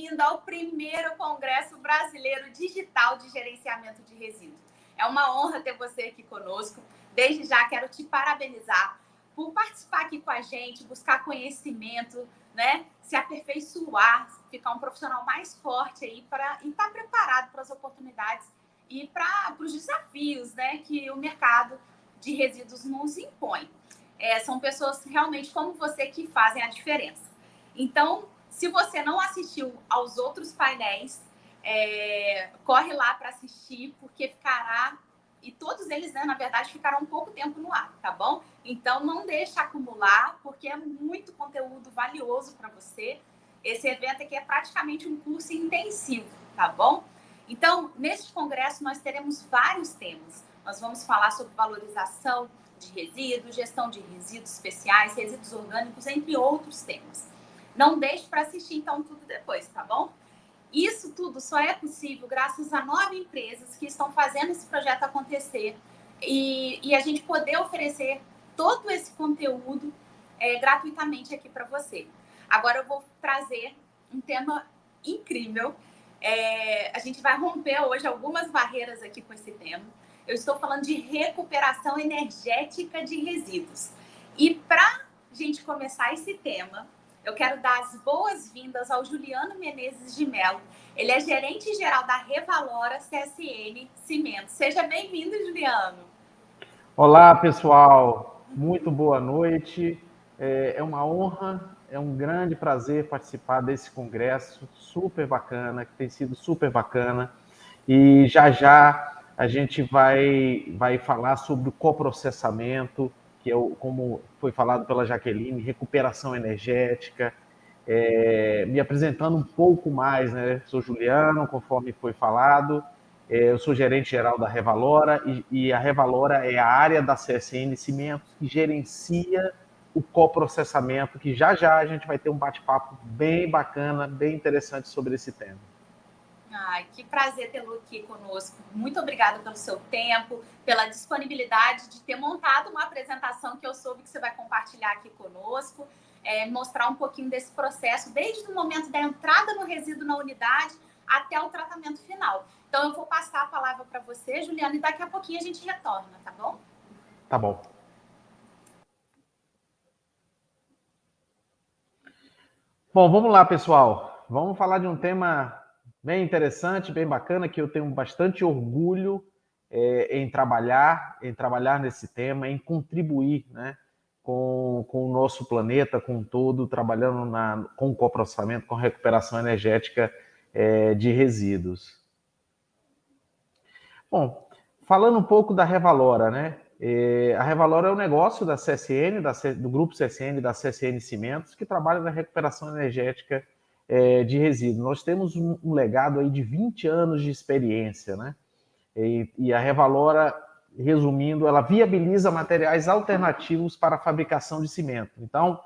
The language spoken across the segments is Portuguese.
bem-vindo ao primeiro Congresso Brasileiro Digital de Gerenciamento de Resíduos. É uma honra ter você aqui conosco. Desde já quero te parabenizar por participar aqui com a gente, buscar conhecimento, né? Se aperfeiçoar, ficar um profissional mais forte aí e estar preparado para as oportunidades e para os desafios, né, que o mercado de resíduos nos impõe. São pessoas realmente como você que fazem a diferença. Então, se você não assistiu aos outros painéis, corre lá para assistir, porque ficará... E todos eles, né, na verdade, ficaram um pouco tempo no ar, tá bom? Então, não deixe acumular, porque é muito conteúdo valioso para você. Esse evento aqui é praticamente um curso intensivo, tá bom? Então, neste congresso, nós teremos vários temas. Nós vamos falar sobre valorização de resíduos, gestão de resíduos especiais, resíduos orgânicos, entre outros temas. Não deixe para assistir, então, tudo depois, tá bom? Isso tudo só é possível graças a 9 empresas que estão fazendo esse projeto acontecer e a gente poder oferecer todo esse conteúdo gratuitamente aqui para você. Agora eu vou trazer um tema incrível. A gente vai romper hoje algumas barreiras aqui com esse tema. Eu estou falando de recuperação energética de resíduos. E para a gente começar esse tema, eu quero dar as boas-vindas ao Juliano Menezes de Mello. Ele é gerente-geral da Revalora CSN Cimentos. Seja bem-vindo, Juliano. Olá, pessoal. Muito boa noite. É uma honra, é um grande prazer participar desse congresso super bacana, que tem sido super bacana. E já a gente vai falar sobre o coprocessamento, que como foi falado pela Jaqueline, recuperação energética. Me apresentando um pouco mais, né? Sou Juliano, conforme foi falado. Eu sou gerente-geral da Revalora e a Revalora é a área da CSN Cimentos que gerencia o coprocessamento, que já a gente vai ter um bate-papo bem bacana, bem interessante sobre esse tema. Ai, que prazer tê-lo aqui conosco. Muito obrigada pelo seu tempo, pela disponibilidade de ter montado uma apresentação que eu soube que você vai compartilhar aqui conosco, mostrar um pouquinho desse processo, desde o momento da entrada no resíduo na unidade até o tratamento final. Então, eu vou passar a palavra para você, Juliana, e daqui a pouquinho a gente retorna, tá bom? Tá bom. Bom, vamos lá, pessoal. Vamos falar de um tema bem interessante, bem bacana, que eu tenho bastante orgulho em trabalhar nesse tema, em contribuir, né, com o nosso planeta, com todo, trabalhando com o coprocessamento, com a recuperação energética de resíduos. Bom, falando um pouco da Revalora, né? A Revalora é um negócio da CSN, do grupo CSN, da CSN Cimentos, que trabalha na recuperação energética de resíduos. Nós temos um legado aí de 20 anos de experiência, né? E a Revalora, resumindo, ela viabiliza materiais alternativos para a fabricação de cimento. Então,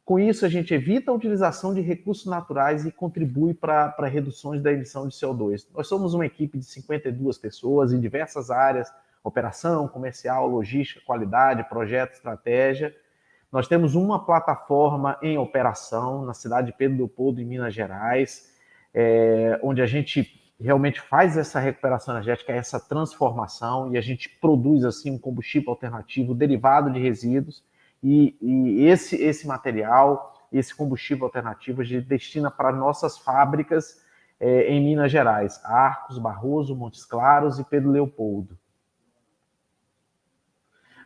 com isso, a gente evita a utilização de recursos naturais e contribui para reduções da emissão de CO2. Nós somos uma equipe de 52 pessoas em diversas áreas: operação, comercial, logística, qualidade, projeto, estratégia. Nós temos uma plataforma em operação na cidade de Pedro Leopoldo, em Minas Gerais, onde a gente realmente faz essa recuperação energética, essa transformação, e a gente produz assim um combustível alternativo derivado de resíduos. E esse material, esse combustível alternativo, a gente destina para nossas fábricas em Minas Gerais: Arcos, Barroso, Montes Claros e Pedro Leopoldo.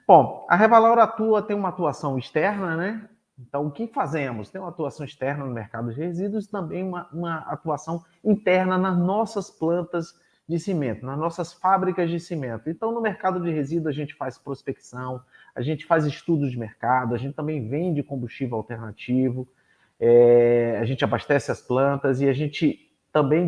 Bom, a Revalora tem uma atuação externa, né? Então, o que fazemos? Tem uma atuação externa no mercado de resíduos e também uma atuação interna nas nossas plantas de cimento, nas nossas fábricas de cimento. Então, no mercado de resíduos, a gente faz prospecção, a gente faz estudos de mercado, a gente também vende combustível alternativo, a gente abastece as plantas e a gente também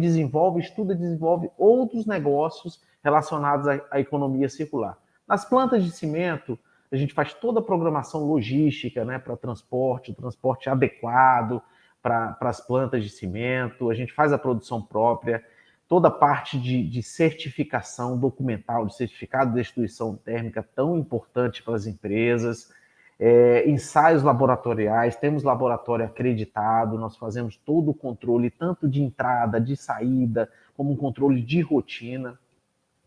estuda e desenvolve outros negócios relacionados à economia circular. Nas plantas de cimento, a gente faz toda a programação logística, né, para o transporte adequado para as plantas de cimento, a gente faz a produção própria, toda a parte de certificação documental, de certificado de destruição térmica, tão importante para as empresas. ensaios laboratoriais, temos laboratório acreditado, nós fazemos todo o controle, tanto de entrada, de saída, como um controle de rotina,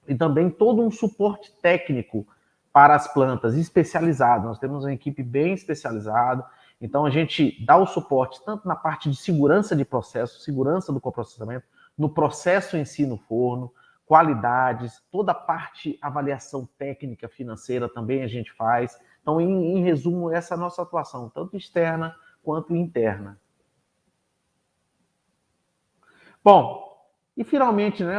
e também todo um suporte técnico para as plantas, especializado. Nós temos uma equipe bem especializada, então a gente dá o suporte tanto na parte de segurança de processo, segurança do coprocessamento, no processo em si no forno, qualidades, toda a parte avaliação técnica, financeira também a gente faz. Então, em resumo, essa é a nossa atuação, tanto externa quanto interna. Bom, e finalmente, né,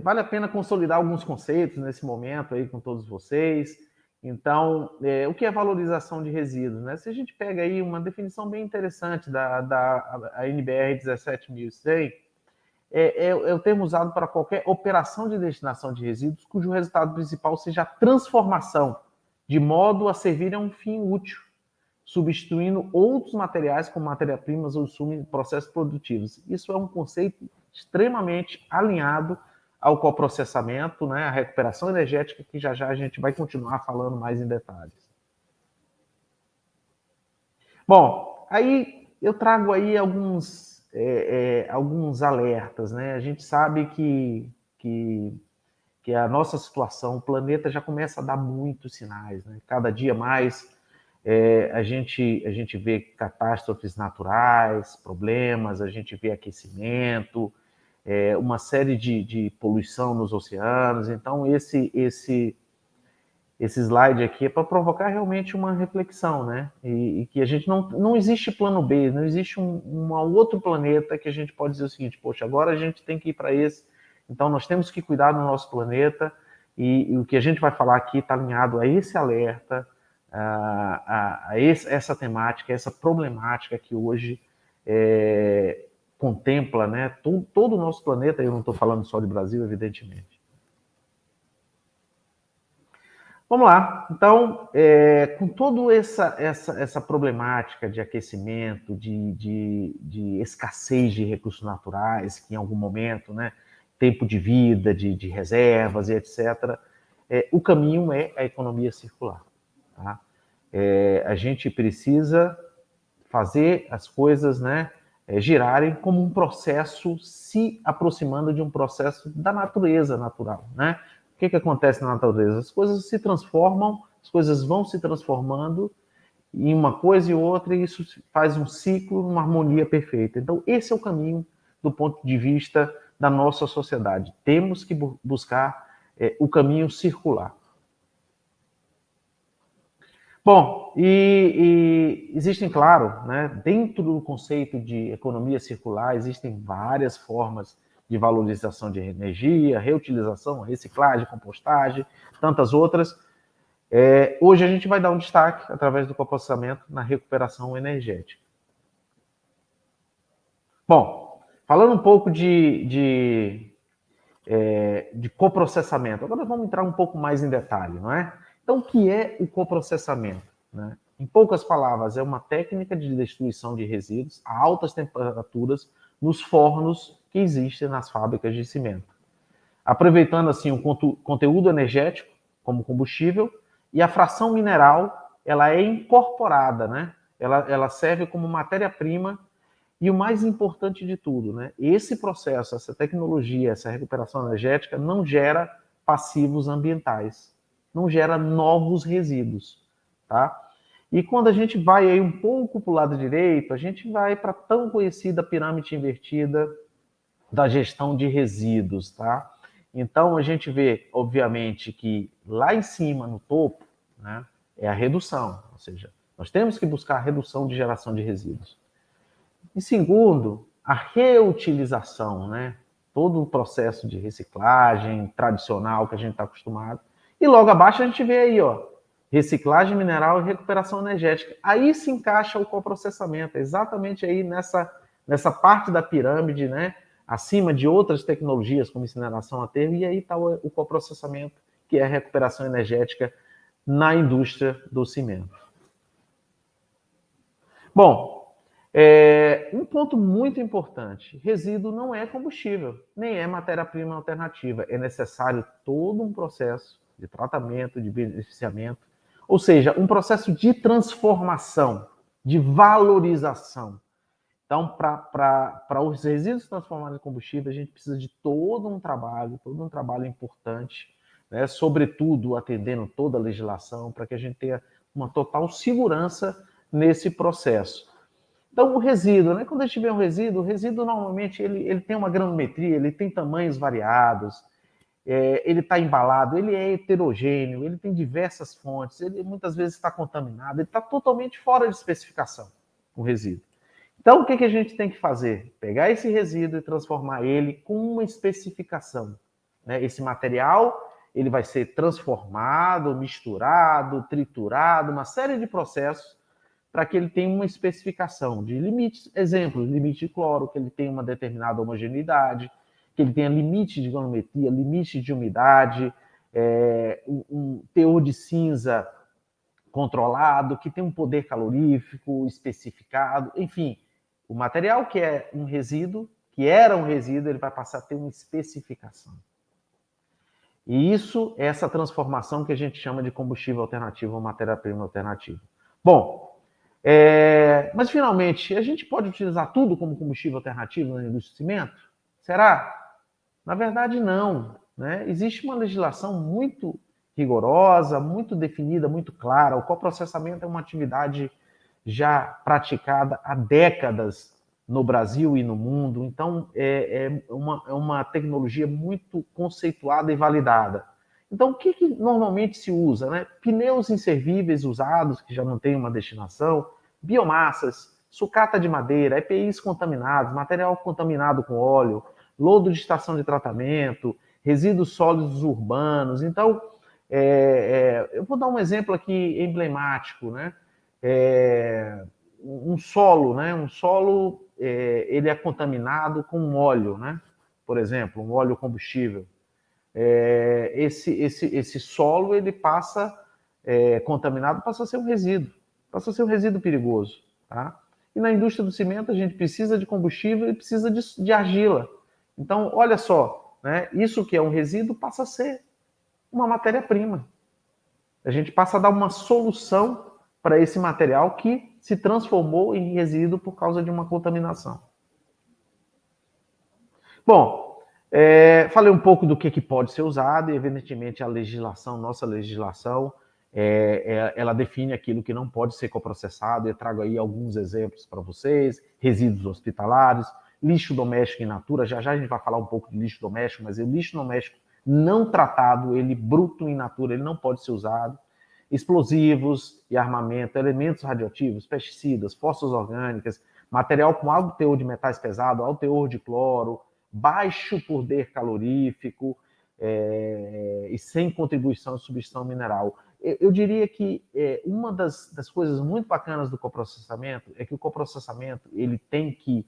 vale a pena consolidar alguns conceitos nesse momento aí com todos vocês. Então, o que é valorização de resíduos? Né? Se a gente pega aí uma definição bem interessante da NBR 17100, é o termo usado para qualquer operação de destinação de resíduos cujo resultado principal seja a transformação, de modo a servir a um fim útil, substituindo outros materiais como matérias-primas ou processos produtivos. Isso é um conceito extremamente alinhado ao coprocessamento, né, à recuperação energética, que já a gente vai continuar falando mais em detalhes. Bom, aí eu trago aí alguns alertas, né? A gente sabe que a nossa situação, o planeta já começa a dar muitos sinais, né? Cada dia mais a gente vê catástrofes naturais, problemas, a gente vê aquecimento, uma série de poluição nos oceanos. Então, esse slide aqui é para provocar realmente uma reflexão, né? E que a gente não existe plano B, não existe um outro planeta que a gente pode dizer o seguinte: poxa, agora a gente tem que ir para esse. Então, nós temos que cuidar do nosso planeta, e o que a gente vai falar aqui está alinhado a esse alerta, essa temática, essa problemática que hoje contempla, né, todo o nosso planeta. Eu não estou falando só de Brasil, evidentemente. Vamos lá. Então, com toda essa problemática de aquecimento, de escassez de recursos naturais, que em algum momento, né, tempo de vida, de reservas e etc., o caminho é a economia circular. Tá? A gente precisa fazer as coisas, né, girarem como um processo, se aproximando de um processo da natureza natural, né? O que acontece na natureza? As coisas se transformam, as coisas vão se transformando em uma coisa e outra, e isso faz um ciclo, uma harmonia perfeita. Então, esse é o caminho do ponto de vista da nossa sociedade. Temos que buscar o caminho circular. Bom, e existem, claro, né, dentro do conceito de economia circular, existem várias formas de valorização de energia, reutilização, reciclagem, compostagem, tantas outras. Hoje a gente vai dar um destaque, através do coprocessamento, na recuperação energética. Bom, falando um pouco de coprocessamento, agora vamos entrar um pouco mais em detalhe, não é? Então, o que é o coprocessamento? Né? Em poucas palavras, é uma técnica de destruição de resíduos a altas temperaturas nos fornos que existem nas fábricas de cimento, aproveitando assim o conteúdo energético como combustível, e a fração mineral ela é incorporada, né? Ela serve como matéria-prima. E o mais importante de tudo, né? Esse processo, essa tecnologia, essa recuperação energética não gera passivos ambientais, não gera novos resíduos, tá? E quando a gente vai aí um pouco para o lado direito, a gente vai para a tão conhecida pirâmide invertida da gestão de resíduos, tá? Então a gente vê, obviamente, que lá em cima, no topo, né, é a redução, ou seja, nós temos que buscar a redução de geração de resíduos. E segundo, a reutilização, né? Todo o processo de reciclagem tradicional que a gente está acostumado. E logo abaixo a gente vê aí, ó, reciclagem mineral e recuperação energética. Aí se encaixa o coprocessamento, exatamente aí nessa parte da pirâmide, né? Acima de outras tecnologias como incineração a termo, e aí está o coprocessamento, que é a recuperação energética na indústria do cimento. Bom, um ponto muito importante: resíduo não é combustível, nem é matéria-prima alternativa. É necessário todo um processo de tratamento, de beneficiamento, Ou seja, um processo de transformação, de valorização. Então, para os resíduos transformados em combustível, a gente precisa de todo um trabalho importante, né? Sobretudo atendendo toda a legislação, para que a gente tenha uma total segurança nesse processo. Então, o resíduo, né? Quando a gente vê um resíduo, o resíduo normalmente ele tem uma granometria, ele tem tamanhos variados, ele está embalado, ele é heterogêneo, ele tem diversas fontes, ele muitas vezes está contaminado, ele está totalmente fora de especificação, o resíduo. Então, o que a gente tem que fazer? Pegar esse resíduo e transformar ele com uma especificação, né? Esse material ele vai ser transformado, misturado, triturado, uma série de processos para que ele tenha uma especificação de limites. Exemplo, limite de cloro, que ele tenha uma determinada homogeneidade, que ele tenha limite de granumetria, limite de umidade, um teor de cinza controlado, que tem um poder calorífico especificado, enfim. O material que é um resíduo, que era um resíduo, ele vai passar a ter uma especificação. E isso é essa transformação que a gente chama de combustível alternativo ou matéria-prima alternativa. Bom, mas finalmente, a gente pode utilizar tudo como combustível alternativo na indústria do cimento? Será? Na verdade, não. Né? Existe uma legislação muito rigorosa, muito definida, muito clara. O coprocessamento é uma atividade já praticada há décadas no Brasil e no mundo. Então, é uma tecnologia muito conceituada e validada. Então, o que normalmente se usa? Né? Pneus inservíveis usados, que já não têm uma destinação, biomassas, sucata de madeira, EPIs contaminados, material contaminado com óleo, lodo de estação de tratamento, resíduos sólidos urbanos. Então, eu vou dar um exemplo aqui emblemático, né? Um solo, né? Um solo, ele é contaminado com um óleo, né? Por exemplo, um óleo combustível. Esse solo, ele passa contaminado, passa a ser um resíduo perigoso, tá? E na indústria do cimento a gente precisa de combustível e precisa de argila. Então, olha só, né? Isso que é um resíduo passa a ser uma matéria-prima. A gente passa a dar uma solução para esse material que se transformou em resíduo por causa de uma contaminação. Bom, falei um pouco do que pode ser usado e, evidentemente, a legislação, nossa legislação, ela define aquilo que não pode ser coprocessado. Eu trago aí alguns exemplos para vocês: resíduos hospitalares, lixo doméstico in natura. Já a gente vai falar um pouco de lixo doméstico, mas o lixo doméstico não tratado, ele bruto in natura, ele não pode ser usado. Explosivos e armamento, elementos radioativos, pesticidas, fósforos orgânicas, material com alto teor de metais pesados, alto teor de cloro, baixo poder calorífico e sem contribuição de substituição mineral. Eu diria que uma das coisas muito bacanas do coprocessamento é que o coprocessamento ele tem que,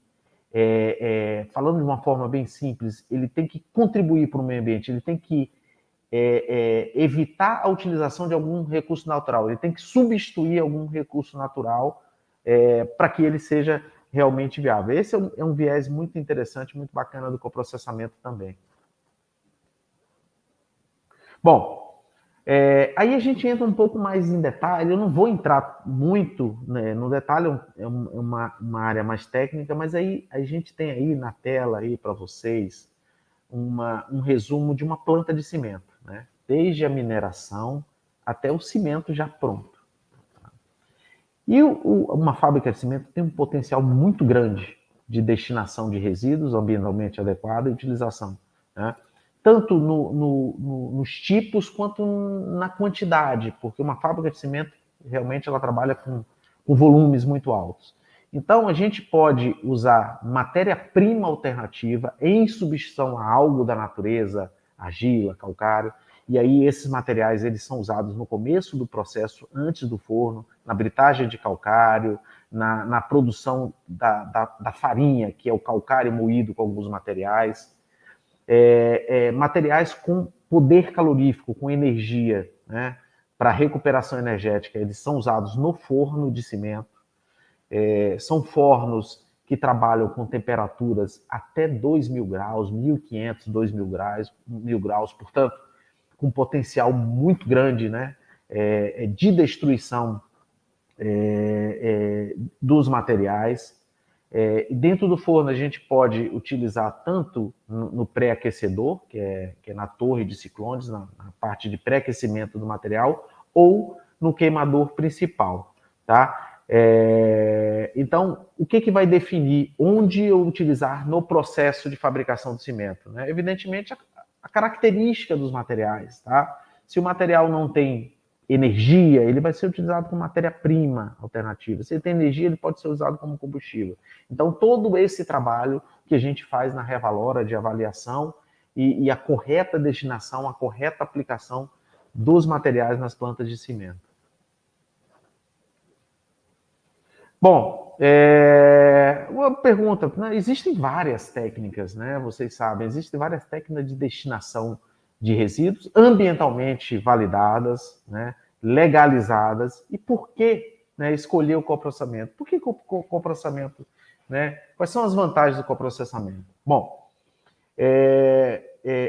falando de uma forma bem simples, ele tem que contribuir para o meio ambiente, ele tem que evitar a utilização de algum recurso natural, ele tem que substituir algum recurso natural para que ele seja realmente viável. Esse é um viés muito interessante, muito bacana do coprocessamento também. Bom, aí a gente entra um pouco mais em detalhe. Eu não vou entrar muito, né, no detalhe, é uma área mais técnica, mas aí a gente tem aí na tela aí para vocês um resumo de uma planta de cimento, né? Desde a mineração até o cimento já pronto. E uma fábrica de cimento tem um potencial muito grande de destinação de resíduos ambientalmente adequada e utilização, né? Tanto nos tipos quanto na quantidade, porque uma fábrica de cimento realmente ela trabalha com volumes muito altos. Então, a gente pode usar matéria-prima alternativa em substituição a algo da natureza, argila, calcário, e aí esses materiais eles são usados no começo do processo, antes do forno, na britagem de calcário, na produção da farinha, que é o calcário moído com alguns materiais, materiais com poder calorífico, com energia, né, para recuperação energética, eles são usados no forno de cimento. São fornos que trabalham com temperaturas até 2.000 graus, 1.500, 2.000 graus, portanto, com potencial muito grande, né, de destruição dos materiais. Dentro do forno, a gente pode utilizar tanto no pré-aquecedor, que é na torre de ciclones, na parte de pré-aquecimento do material, ou no queimador principal, tá? Então, o que vai definir onde eu utilizar no processo de fabricação do cimento? Né? Evidentemente, a característica dos materiais, tá? Se o material não tem energia, ele vai ser utilizado como matéria-prima alternativa. Se ele tem energia, ele pode ser usado como combustível. Então, todo esse trabalho que a gente faz na Revalora de avaliação e a correta destinação, a correta aplicação dos materiais nas plantas de cimento. Bom, uma pergunta, né? Existem várias técnicas, né? Vocês sabem, existem várias técnicas de destinação de resíduos ambientalmente validadas, né? Legalizadas. E por que, né, escolher o coprocessamento? Por que o coprocessamento? Né? Quais são as vantagens do coprocessamento? Bom,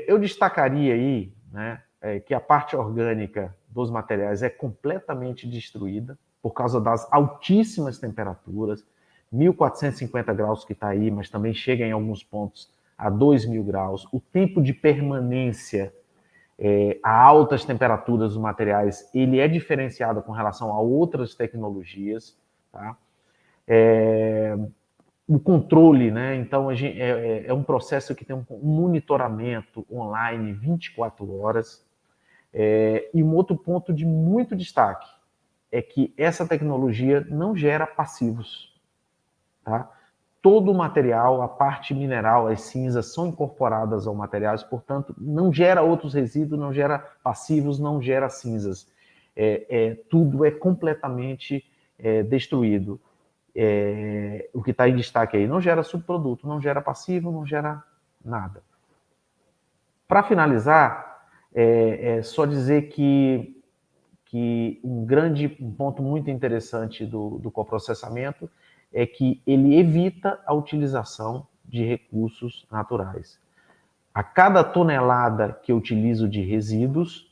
eu destacaria aí, né, que a parte orgânica dos materiais é completamente destruída por causa das altíssimas temperaturas, 1.450 graus que está aí, mas também chega em alguns pontos a 2.000 graus. O tempo de permanência a altas temperaturas dos materiais, ele é diferenciado com relação a outras tecnologias, tá? O controle, né? Então, é um processo que tem um monitoramento online 24 horas. E um outro ponto de muito destaque é que essa tecnologia não gera passivos, tá? Todo o material, a parte mineral, as cinzas são incorporadas ao material, portanto, não gera outros resíduos, não gera passivos, não gera cinzas. Tudo é completamente destruído. O que está em destaque aí, não gera subproduto, não gera passivo, não gera nada. Para finalizar, só dizer que um ponto muito interessante do coprocessamento é que ele evita a utilização de recursos naturais. A cada tonelada que eu utilizo de resíduos,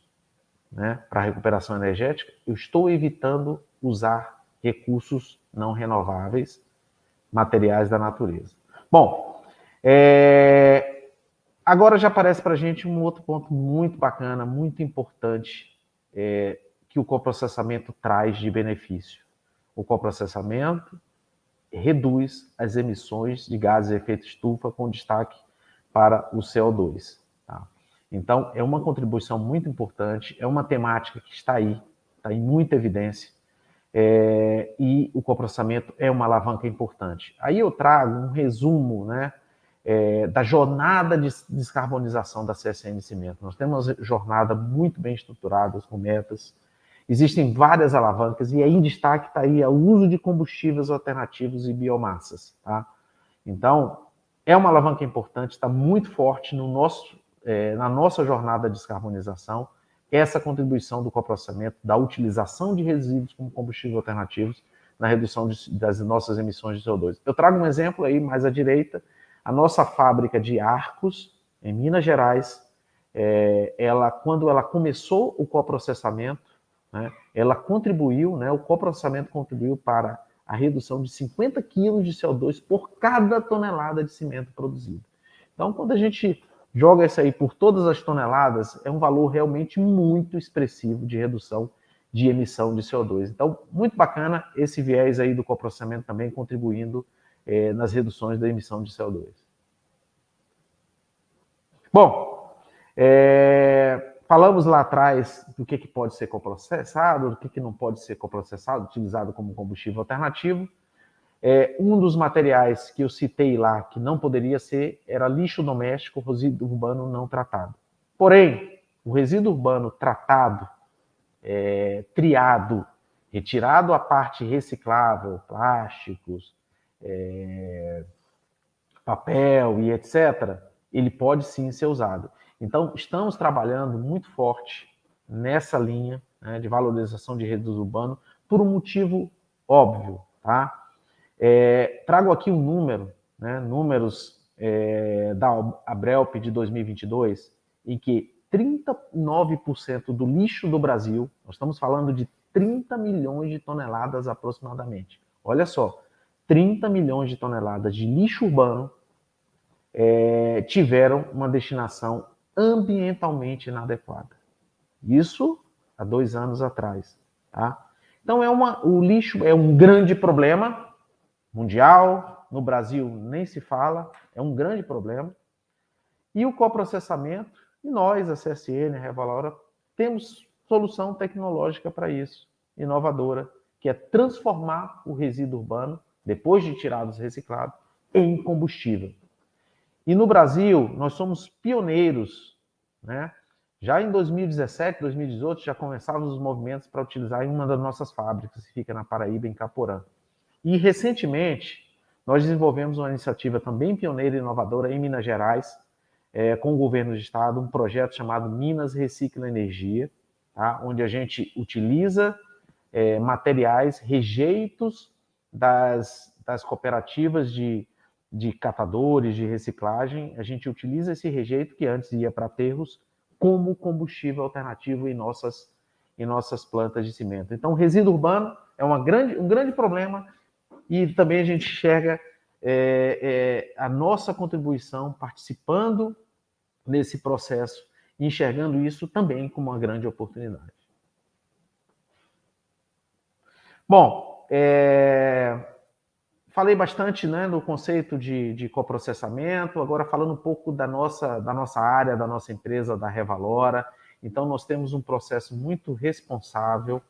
né, para recuperação energética, eu estou evitando usar recursos não renováveis, materiais da natureza. Bom, agora já aparece para a gente um outro ponto muito bacana, muito importante, que o coprocessamento traz de benefício. O coprocessamento reduz as emissões de gases de efeito estufa, com destaque para o CO2. Tá? Então, é uma contribuição muito importante, é uma temática que está aí em muita evidência, e o coprocessamento é uma alavanca importante. Aí eu trago um resumo, né, da jornada de descarbonização da CSN Cimento. Nós temos uma jornada muito bem estruturada, com metas. Existem várias alavancas e aí em destaque está aí o uso de combustíveis alternativos e biomassas. Tá? Então, é uma alavanca importante, está muito forte na nossa jornada de descarbonização, essa contribuição do coprocessamento, da utilização de resíduos como combustíveis alternativos na redução das nossas emissões de CO2. Eu trago um exemplo aí mais à direita, a nossa fábrica de Arcos, em Minas Gerais, quando ela começou o coprocessamento, né, ela contribuiu, né, o coprocessamento contribuiu para a redução de 50 quilos de CO2 por cada tonelada de cimento produzido. Então, quando a gente joga isso aí por todas as toneladas, é um valor realmente muito expressivo de redução de emissão de CO2. Então, muito bacana esse viés aí do coprocessamento também contribuindo nas reduções da emissão de CO2. Bom, falamos lá atrás do que pode ser coprocessado, do que não pode ser coprocessado, utilizado como combustível alternativo. Um dos materiais que eu citei lá, que não poderia ser, era lixo doméstico, resíduo urbano não tratado. Porém, o resíduo urbano tratado, triado, retirado a parte reciclável, plásticos, papel e etc., ele pode sim ser usado. Então, estamos trabalhando muito forte nessa linha, né, de valorização de resíduos urbanos por um motivo óbvio. Tá? Trago aqui um número, né, números da Abrelp de 2022, em que 39% do lixo do Brasil, nós estamos falando de 30 milhões de toneladas aproximadamente. Olha só, 30 milhões de toneladas de lixo urbano tiveram uma destinação ambientalmente inadequada. Isso há 2 anos atrás. Tá? Então, o lixo é um grande problema mundial, no Brasil nem se fala, é um grande problema. E o coprocessamento, e nós, a CSN, a Revalora, temos solução tecnológica para isso, inovadora, que é transformar o resíduo urbano, depois de tirados reciclados, em combustível. E no Brasil, nós somos pioneiros, né? Já em 2017, 2018, já começávamos os movimentos para utilizar em uma das nossas fábricas, que fica na Paraíba, em Caporã. E, recentemente, nós desenvolvemos uma iniciativa também pioneira e inovadora em Minas Gerais, com o governo do estado, um projeto chamado Minas Recicla Energia, tá? Onde a gente utiliza materiais, rejeitos das cooperativas de catadores, de reciclagem, a gente utiliza esse rejeito que antes ia para aterros como combustível alternativo em nossas plantas de cimento. Então, o resíduo urbano é um grande problema e também a gente enxerga a nossa contribuição participando nesse processo, enxergando isso também como uma grande oportunidade. Bom, falei bastante, né, no conceito de coprocessamento, agora falando um pouco da nossa área, da nossa empresa, da Revalora. Então, nós temos um processo muito responsável,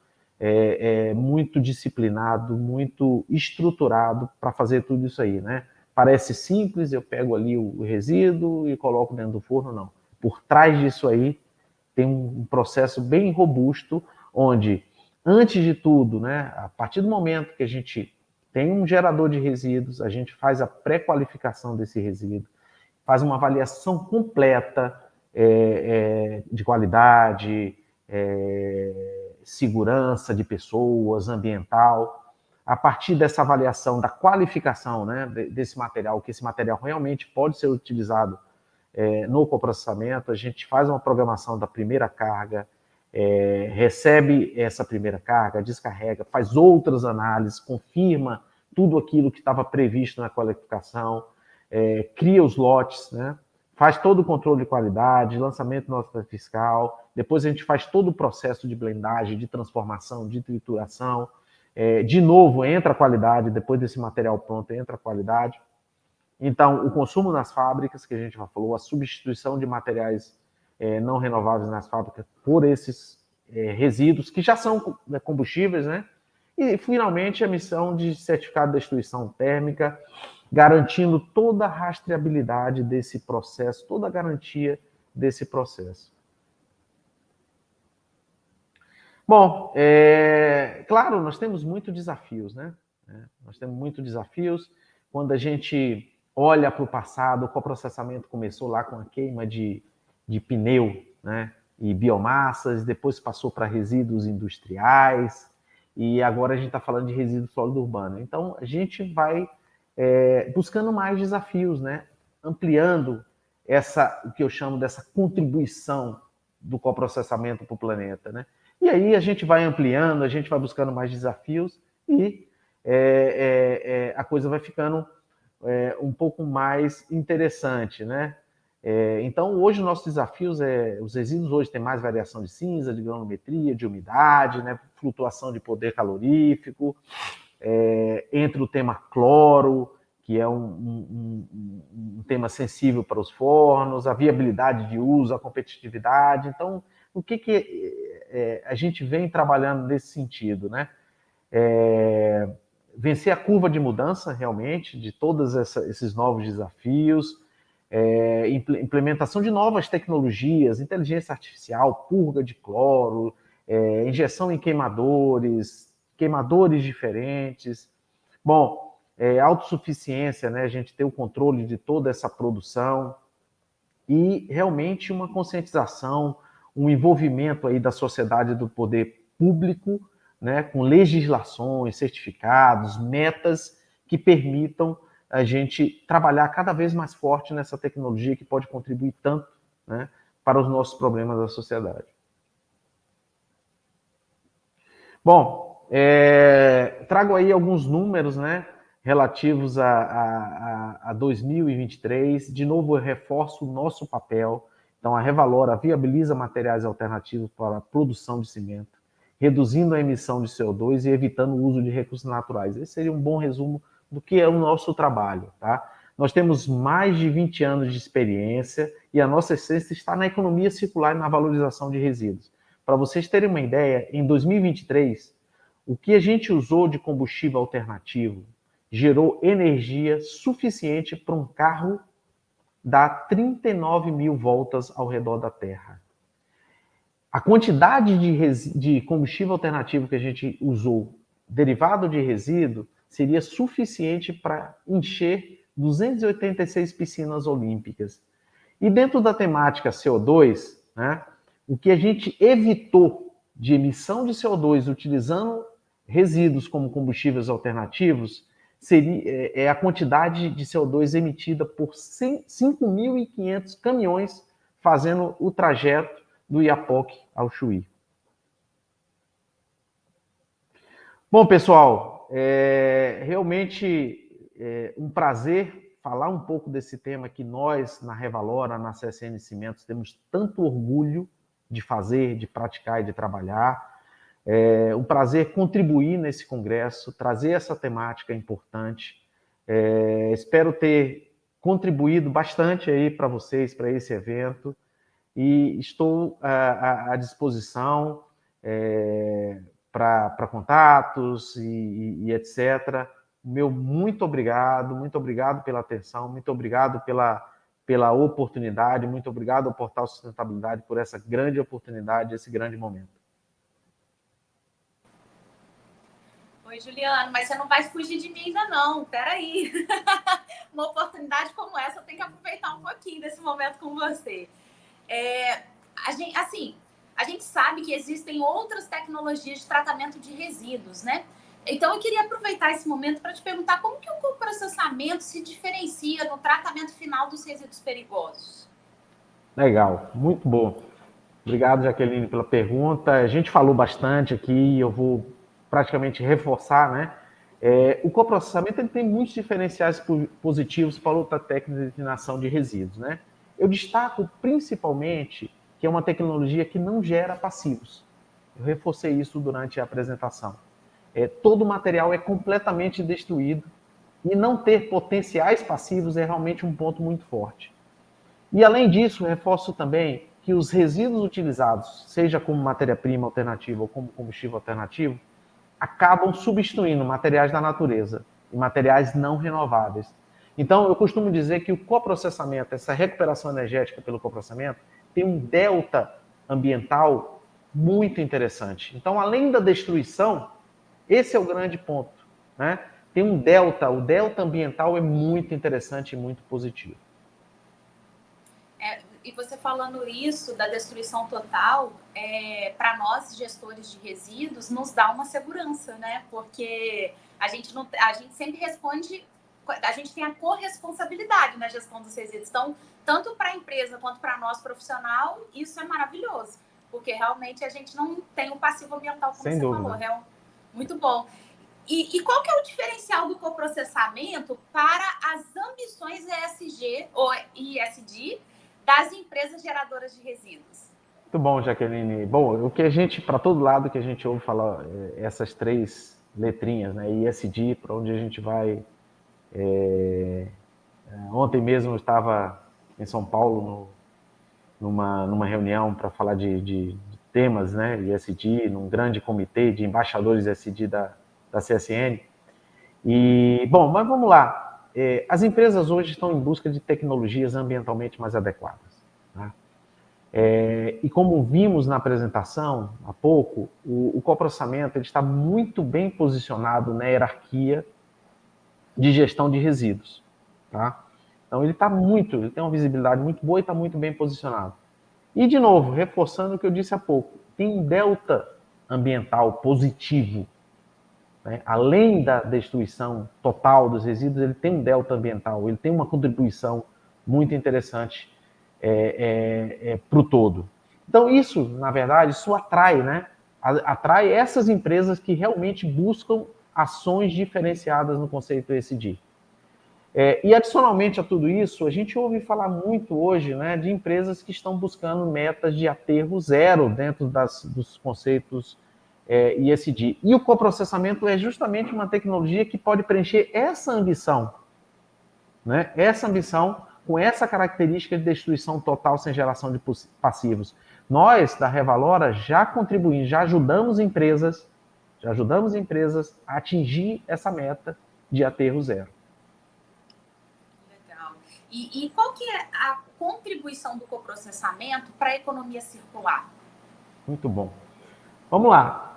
muito disciplinado, muito estruturado para fazer tudo isso aí, né? Parece simples, eu pego ali o resíduo e coloco dentro do forno, não. Por trás disso aí tem um processo bem robusto, onde, antes de tudo, né, a partir do momento que a gente tem um gerador de resíduos, a gente faz a pré-qualificação desse resíduo, faz uma avaliação completa de qualidade, segurança de pessoas, ambiental. A partir dessa avaliação da qualificação, né, desse material, que esse material realmente pode ser utilizado no coprocessamento, a gente faz uma programação da primeira carga, recebe essa primeira carga, descarrega, faz outras análises, confirma tudo aquilo que estava previsto na qualificação, cria os lotes, né, faz todo o controle de qualidade, lançamento nota fiscal, depois a gente faz todo o processo de blendagem, de transformação, de trituração, de novo entra a qualidade, depois desse material pronto entra a qualidade. Então, o consumo nas fábricas, que a gente já falou, a substituição de materiais não renováveis nas fábricas por esses resíduos, que já são combustíveis, né? E, finalmente, a emissão de certificado de destruição térmica, garantindo toda a rastreabilidade desse processo, toda a garantia desse processo. Bom, claro, nós temos muitos desafios, né? Nós temos muitos desafios. Quando a gente olha para o passado, o coprocessamento começou lá com a queima de pneu, né? E biomassas, depois passou para resíduos industriais, e agora a gente está falando de resíduo sólido urbano. Então, a gente vai buscando mais desafios, né? Ampliando o que eu chamo dessa contribuição do coprocessamento para o planeta, né? E aí a gente vai ampliando, a gente vai buscando mais desafios e a coisa vai ficando um pouco mais interessante, né? Então, hoje, os nossos desafios os resíduos hoje têm mais variação de cinza, de granulometria, de umidade, né? Flutuação de poder calorífico, entre o tema cloro, que é um tema sensível para os fornos, a viabilidade de uso, a competitividade. Então, o que a gente vem trabalhando nesse sentido, né? Vencer a curva de mudança, realmente, de todos esses novos desafios, implementação de novas tecnologias, inteligência artificial, purga de cloro, injeção em queimadores diferentes. Bom, autossuficiência, né? A gente ter o controle de toda essa produção e realmente uma conscientização, um envolvimento aí da sociedade, do poder público, né, com legislações, certificados, metas que permitam a gente trabalhar cada vez mais forte nessa tecnologia que pode contribuir tanto, né, para os nossos problemas da sociedade. Bom, trago aí alguns números, né, relativos a 2023. De novo, eu reforço o nosso papel. Então, a Revalora viabiliza materiais alternativos para a produção de cimento, reduzindo a emissão de CO2 e evitando o uso de recursos naturais. Esse seria um bom resumo do que é o nosso trabalho, tá? Nós temos mais de 20 anos de experiência e a nossa essência está na economia circular e na valorização de resíduos. Para vocês terem uma ideia, em 2023, o que a gente usou de combustível alternativo gerou energia suficiente para um carro dar 39 mil voltas ao redor da Terra. A quantidade de combustível alternativo que a gente usou, derivado de resíduo, seria suficiente para encher 286 piscinas olímpicas. E dentro da temática CO2, né, o que a gente evitou de emissão de CO2 utilizando resíduos como combustíveis alternativos seria a quantidade de CO2 emitida por 5.500 caminhões fazendo o trajeto do Iapoque ao Chuí. Bom, pessoal, realmente um prazer falar um pouco desse tema que nós, na Revalora, na CSN Cimentos, temos tanto orgulho de fazer, de praticar e de trabalhar. Um prazer contribuir nesse congresso, trazer essa temática importante. Espero ter contribuído bastante aí para vocês, para esse evento, e estou à disposição para contatos e etc. Meu muito obrigado pela atenção, muito obrigado pela oportunidade, muito obrigado ao Portal Sustentabilidade por essa grande oportunidade, esse grande momento. Oi, Juliano, mas você não vai fugir de mim ainda não, peraí. Uma oportunidade como essa, eu tenho que aproveitar um pouquinho desse momento com você. A gente sabe que existem outras tecnologias de tratamento de resíduos, né? Então, eu queria aproveitar esse momento para te perguntar como que o coprocessamento se diferencia no tratamento final dos resíduos perigosos. Legal, muito bom. Obrigado, Jaqueline, pela pergunta. A gente falou bastante aqui, eu vou praticamente reforçar, né? O coprocessamento ele tem muitos diferenciais positivos para outra técnica de eliminação de resíduos, né? Eu destaco principalmente que é uma tecnologia que não gera passivos. Eu reforcei isso durante a apresentação. Todo o material é completamente destruído e não ter potenciais passivos é realmente um ponto muito forte. E, além disso, reforço também que os resíduos utilizados, seja como matéria-prima alternativa ou como combustível alternativo, acabam substituindo materiais da natureza e materiais não renováveis. Então, eu costumo dizer que o coprocessamento, essa recuperação energética pelo coprocessamento, tem um delta ambiental muito interessante. Então, além da destruição, esse é o grande ponto, né? Tem um delta, o delta ambiental é muito interessante e muito positivo. E você falando isso da destruição total, para nós gestores de resíduos, nos dá uma segurança, né? Porque a gente sempre responde, a gente tem a corresponsabilidade na gestão dos resíduos. Então, tanto para a empresa quanto para nós profissional, isso é maravilhoso, porque realmente a gente não tem o passivo ambiental, como Sem você dúvida. falou. Muito bom. E qual que é o diferencial do coprocessamento para as ambições ESG ou ISD das empresas geradoras de resíduos? Muito bom, Jaqueline. Bom, o que a gente, para todo lado que a gente ouve falar, essas três letrinhas, né? ISD, para onde a gente vai. Ontem mesmo eu estava em São Paulo numa reunião para falar de temas, né? ISD, num grande comitê de embaixadores ISD da CSN. E, bom, mas vamos lá. As empresas hoje estão em busca de tecnologias ambientalmente mais adequadas. Tá? E como vimos na apresentação há pouco, o coprocessamento ele está muito bem posicionado na hierarquia de gestão de resíduos. Tá? Então ele tem uma visibilidade muito boa e está muito bem posicionado. E, de novo, reforçando o que eu disse há pouco, tem um delta ambiental positivo. Né? Além da destruição total dos resíduos, ele tem um delta ambiental, ele tem uma contribuição muito interessante para o todo. Então, isso, na verdade, isso atrai, né? Atrai essas empresas que realmente buscam ações diferenciadas no conceito ESG. E, adicionalmente a tudo isso, a gente ouve falar muito hoje, né, de empresas que estão buscando metas de aterro zero dentro dos conceitos ESG. E o coprocessamento é justamente uma tecnologia que pode preencher essa ambição, né? Essa ambição com essa característica de destruição total sem geração de passivos. Nós, da Revalora, já contribuímos, já ajudamos empresas a atingir essa meta de aterro zero. Legal. E qual que é a contribuição do coprocessamento para a economia circular? Muito bom. Vamos lá.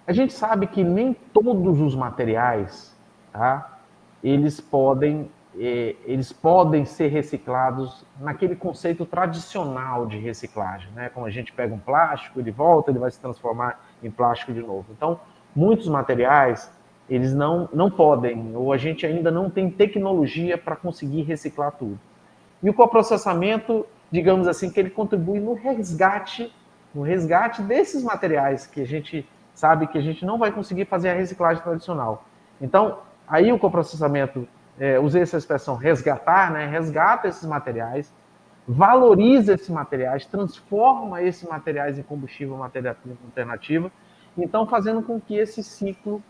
A gente sabe que nem todos os materiais, tá, eles podem ser reciclados naquele conceito tradicional de reciclagem, né? Como a gente pega um plástico, ele volta, ele vai se transformar em plástico de novo. Então, muitos materiais, eles não podem, ou a gente ainda não tem tecnologia para conseguir reciclar tudo. E o coprocessamento, digamos assim, que ele contribui no resgate desses materiais que a gente sabe que a gente não vai conseguir fazer a reciclagem tradicional. Então, aí o coprocessamento, usei essa expressão resgatar, né? Resgata esses materiais, valoriza esses materiais, transforma esses materiais em combustível, matéria-prima alternativa, então fazendo com que esse ciclo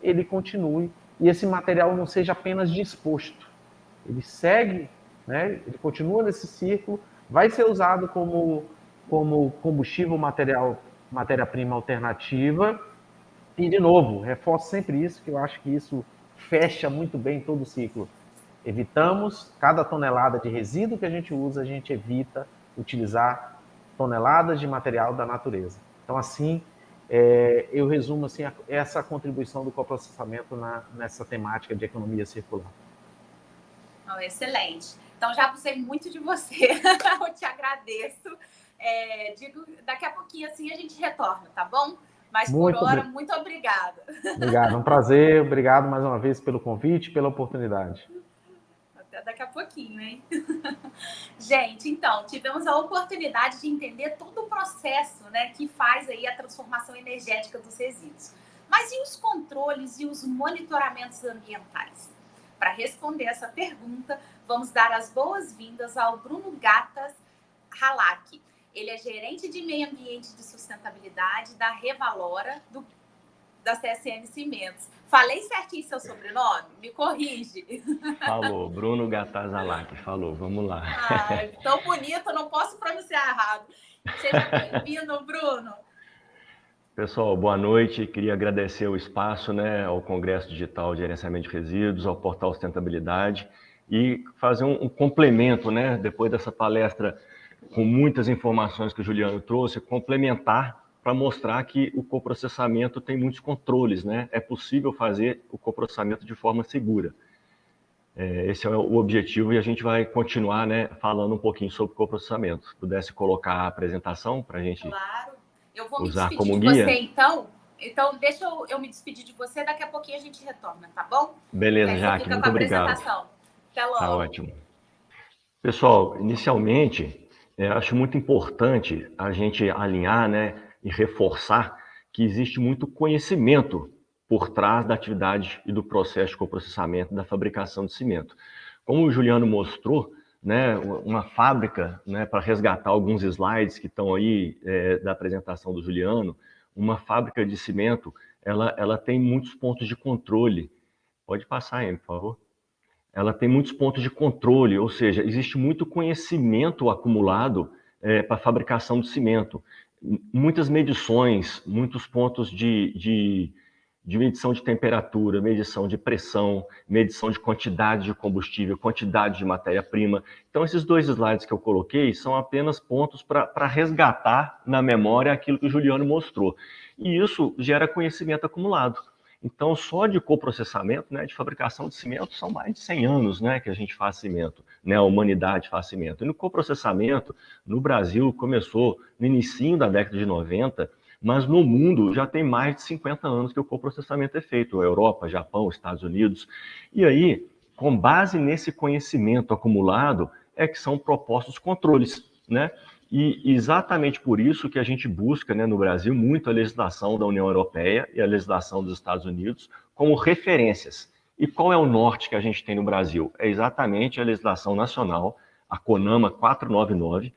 ele continue e esse material não seja apenas disposto. Ele segue, né? Ele continua nesse ciclo, vai ser usado como combustível, matéria-prima alternativa. E, de novo, reforço sempre isso, que eu acho que isso fecha muito bem todo o ciclo. Evitamos, cada tonelada de resíduo que a gente usa, a gente evita utilizar toneladas de material da natureza. Então, assim, eu resumo assim, essa contribuição do coprocessamento nessa temática de economia circular. Oh, excelente. Então, já abusei muito de você. Eu te agradeço. Digo, daqui a pouquinho assim a gente retorna, tá bom? Mas por hora, muito obrigada. Obrigado, um prazer. Obrigado mais uma vez pelo convite e pela oportunidade. Até daqui a pouquinho, hein? Gente, então, tivemos a oportunidade de entender todo o processo, né, que faz aí a transformação energética dos resíduos. Mas e os controles e os monitoramentos ambientais? Para responder essa pergunta, vamos dar as boas-vindas ao Bruno Gattas Halak. Ele é gerente de meio ambiente e de sustentabilidade da Revalora, da CSN Cimentos. Falei certinho seu sobrenome? Me corrige. Falou, Bruno Gattas Halak. Falou, vamos lá. Tão bonito, não posso pronunciar errado. Seja bem-vindo, Bruno. Pessoal, boa noite. Queria agradecer o espaço, né, ao Congresso Digital de Gerenciamento de Resíduos, ao Portal Sustentabilidade e fazer um complemento, né, depois dessa palestra com muitas informações que o Juliano trouxe, complementar para mostrar que o coprocessamento tem muitos controles, né? É possível fazer o coprocessamento de forma segura. Esse é o objetivo e a gente vai continuar, né, falando um pouquinho sobre coprocessamento. Se pudesse colocar a apresentação para a gente eu vou usar me como despedir guia. De você, então. Então, deixa eu me despedir de você, daqui a pouquinho a gente retorna, tá bom? Beleza, Jaque, muito obrigado. Até logo. Tá ótimo. Pessoal, inicialmente, acho muito importante a gente alinhar, né, e reforçar que existe muito conhecimento por trás da atividade e do processo de coprocessamento da fabricação de cimento. Como o Juliano mostrou, né, uma fábrica, né, para resgatar alguns slides que estão aí da apresentação do Juliano, uma fábrica de cimento, ela tem muitos pontos de controle. Pode passar aí, por favor. Ela tem muitos pontos de controle, ou seja, existe muito conhecimento acumulado para a fabricação de cimento. Muitas medições, muitos pontos de medição de temperatura, medição de pressão, medição de quantidade de combustível, quantidade de matéria-prima. Então, esses dois slides que eu coloquei são apenas pontos para resgatar na memória aquilo que o Juliano mostrou. E isso gera conhecimento acumulado. Então, só de coprocessamento, né, de fabricação de cimento, são mais de 100 anos, né, que a gente faz cimento, né, a humanidade faz cimento. E no coprocessamento, no Brasil, começou no início da década de 90, mas no mundo já tem mais de 50 anos que o coprocessamento é feito, Europa, Japão, Estados Unidos. E aí, com base nesse conhecimento acumulado, é que são propostos controles, né? E exatamente por isso que a gente busca, né, no Brasil, muito a legislação da União Europeia e a legislação dos Estados Unidos como referências. E qual é o norte que a gente tem no Brasil? É exatamente a legislação nacional, a CONAMA 499,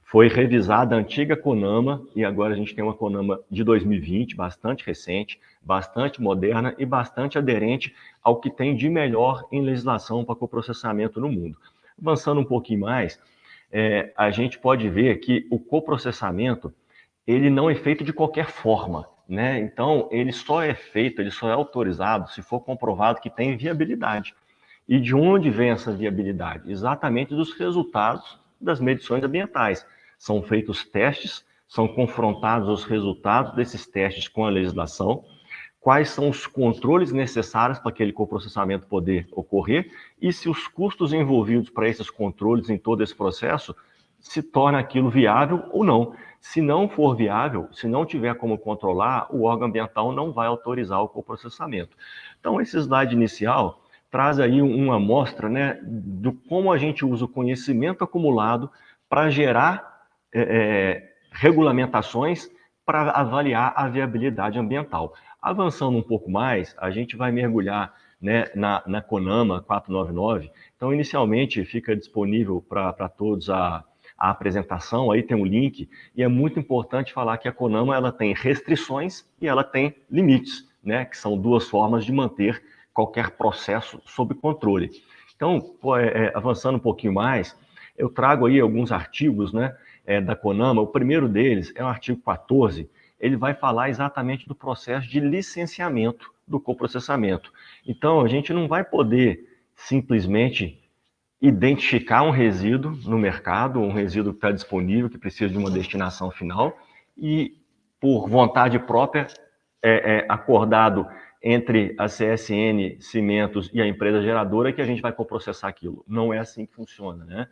foi revisada a antiga CONAMA e agora a gente tem uma CONAMA de 2020, bastante recente, bastante moderna e bastante aderente ao que tem de melhor em legislação para coprocessamento no mundo. Avançando um pouquinho mais, a gente pode ver que o coprocessamento ele não é feito de qualquer forma, né? Então, ele só é feito, ele só é autorizado se for comprovado que tem viabilidade. E de onde vem essa viabilidade? Exatamente dos resultados das medições ambientais. São feitos testes, são confrontados os resultados desses testes com a legislação, quais são os controles necessários para aquele coprocessamento poder ocorrer e se os custos envolvidos para esses controles em todo esse processo se torna aquilo viável ou não. Se não for viável, se não tiver como controlar, o órgão ambiental não vai autorizar o coprocessamento. Então, esse slide inicial traz aí uma amostra, né, do como a gente usa o conhecimento acumulado para gerar regulamentações para avaliar a viabilidade ambiental. Avançando um pouco mais, a gente vai mergulhar, né, na CONAMA 499. Então, inicialmente, fica disponível para todos a apresentação, aí tem um link, e é muito importante falar que a CONAMA ela tem restrições e ela tem limites, né, que são duas formas de manter qualquer processo sob controle. Então, avançando um pouquinho mais, eu trago aí alguns artigos, né, da CONAMA. O primeiro deles é o artigo 14, ele vai falar exatamente do processo de licenciamento do coprocessamento. Então, a gente não vai poder simplesmente identificar um resíduo no mercado, um resíduo que está disponível, que precisa de uma destinação final, e, por vontade própria, acordado entre a CSN Cimentos e a empresa geradora que a gente vai coprocessar aquilo. Não é assim que funciona, né?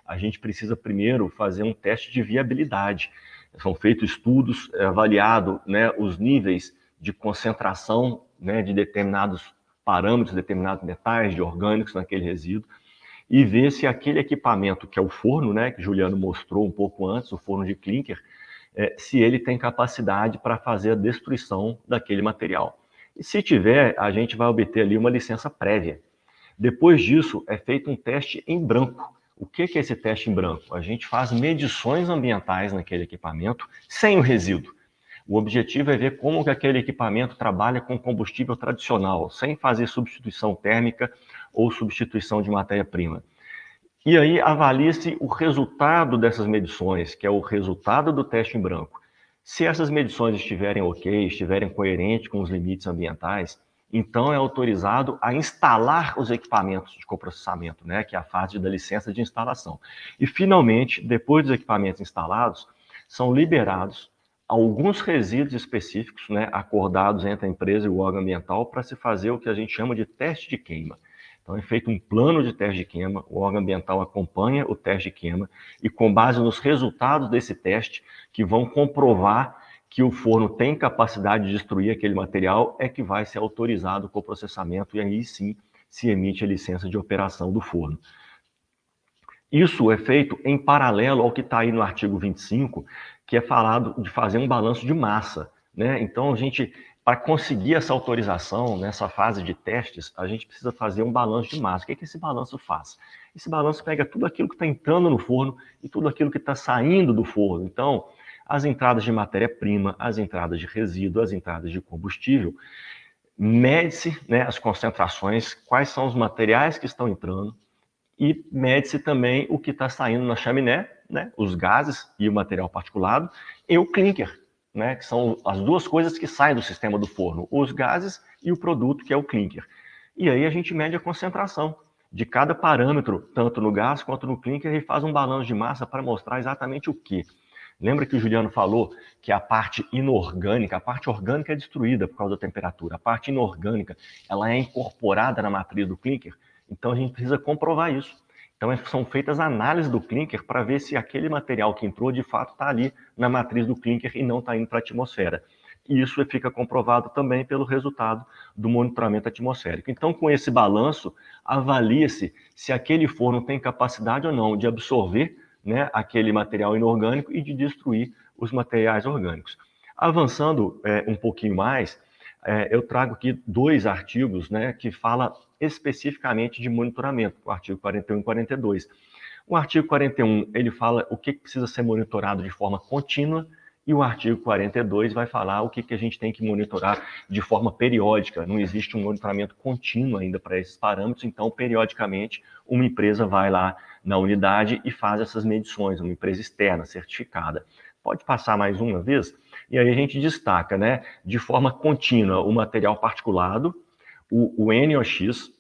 A gente precisa primeiro fazer um teste de viabilidade. São feitos estudos, avaliado, né, os níveis de concentração, né, de determinados parâmetros, determinados metais, de orgânicos naquele resíduo, e ver se aquele equipamento, que é o forno, né, que o Juliano mostrou um pouco antes, o forno de clinker, se ele tem capacidade para fazer a destruição daquele material. E se tiver, a gente vai obter ali uma licença prévia. Depois disso, é feito um teste em branco. O que é esse teste em branco? A gente faz medições ambientais naquele equipamento sem o resíduo. O objetivo é ver como que aquele equipamento trabalha com combustível tradicional, sem fazer substituição térmica ou substituição de matéria-prima. E aí avalia-se o resultado dessas medições, que é o resultado do teste em branco. Se essas medições estiverem ok, estiverem coerentes com os limites ambientais, então é autorizado a instalar os equipamentos de coprocessamento, né, que é a fase da licença de instalação. E, finalmente, depois dos equipamentos instalados, são liberados alguns resíduos específicos, né, acordados entre a empresa e o órgão ambiental para se fazer o que a gente chama de teste de queima. Então, é feito um plano de teste de queima, o órgão ambiental acompanha o teste de queima e, com base nos resultados desse teste, que vão comprovar que o forno tem capacidade de destruir aquele material, é que vai ser autorizado o coprocessamento e aí sim se emite a licença de operação do forno. Isso é feito em paralelo ao que está aí no artigo 25, que é falado de fazer um balanço de massa, né? Então, a gente, para conseguir essa autorização nessa fase de testes, a gente precisa fazer um balanço de massa. O que é que esse balanço faz? Esse balanço pega tudo aquilo que está entrando no forno e tudo aquilo que está saindo do forno. Então, as entradas de matéria-prima, as entradas de resíduo, as entradas de combustível, mede-se, né, as concentrações, quais são os materiais que estão entrando, e mede-se também o que está saindo na chaminé, né, os gases e o material particulado, e o clinker, né, que são as duas coisas que saem do sistema do forno, os gases e o produto, que é o clinker. E aí a gente mede a concentração de cada parâmetro, tanto no gás quanto no clinker, e faz um balanço de massa para mostrar exatamente o quê. Lembra que o Juliano falou que a parte inorgânica, a parte orgânica é destruída por causa da temperatura, a parte inorgânica ela é incorporada na matriz do clinker, então a gente precisa comprovar isso. Então são feitas análises do clinker para ver se aquele material que entrou de fato está ali na matriz do clinker e não está indo para a atmosfera. e isso fica comprovado também pelo resultado do monitoramento atmosférico. Então, com esse balanço, avalia-se se aquele forno tem capacidade ou não de absorver, né, aquele material inorgânico e de destruir os materiais orgânicos. Avançando um pouquinho mais, eu trago aqui 2 artigos, né, que falam especificamente de monitoramento, o artigo 41 e 42. O artigo 41, ele fala o que precisa ser monitorado de forma contínua, e o artigo 42 vai falar o que a gente tem que monitorar de forma periódica. Não existe um monitoramento contínuo ainda para esses parâmetros, então, periodicamente, uma empresa vai lá na unidade e faz essas medições, uma empresa externa, certificada. Pode passar mais uma vez? E aí a gente destaca, né, de forma contínua, o material particulado, o NOx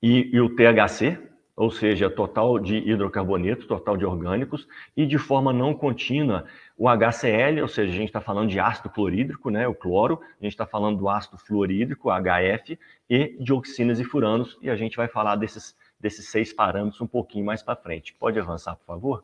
e o THC, ou seja, total de hidrocarbonetos, total de orgânicos, e de forma não contínua, o HCl, ou seja, a gente está falando de ácido clorídrico, né, o cloro, a gente está falando do ácido fluorídrico, HF, e dioxinas e furanos, e a gente vai falar desses 6 parâmetros um pouquinho mais para frente. Pode avançar, por favor?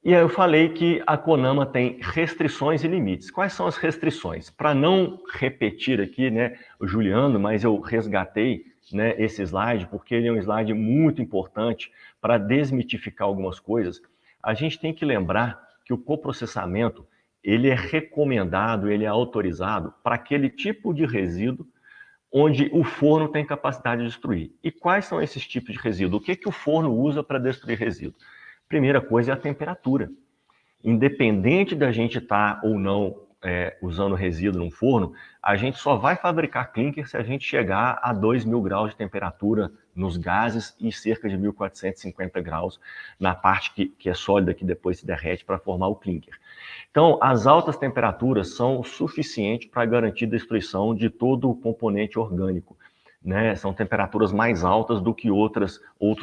E aí eu falei que a CONAMA tem restrições e limites. Quais são as restrições? Para não repetir aqui, né, o Juliano, mas eu resgatei, né, esse slide, porque ele é um slide muito importante para desmitificar algumas coisas. A gente tem que lembrar que o coprocessamento, ele é recomendado, ele é autorizado para aquele tipo de resíduo onde o forno tem capacidade de destruir. E quais são esses tipos de resíduo? O que o forno usa para destruir resíduo? Primeira coisa é a temperatura. Independente da gente estar ou não usando resíduo no forno, a gente só vai fabricar clinker se a gente chegar a 2.000 graus de temperatura nos gases e cerca de 1.450 graus na parte que é sólida, que depois se derrete para formar o clinker. Então, as altas temperaturas são suficientes para garantir a destruição de todo o componente orgânico, né? São temperaturas mais altas do que outros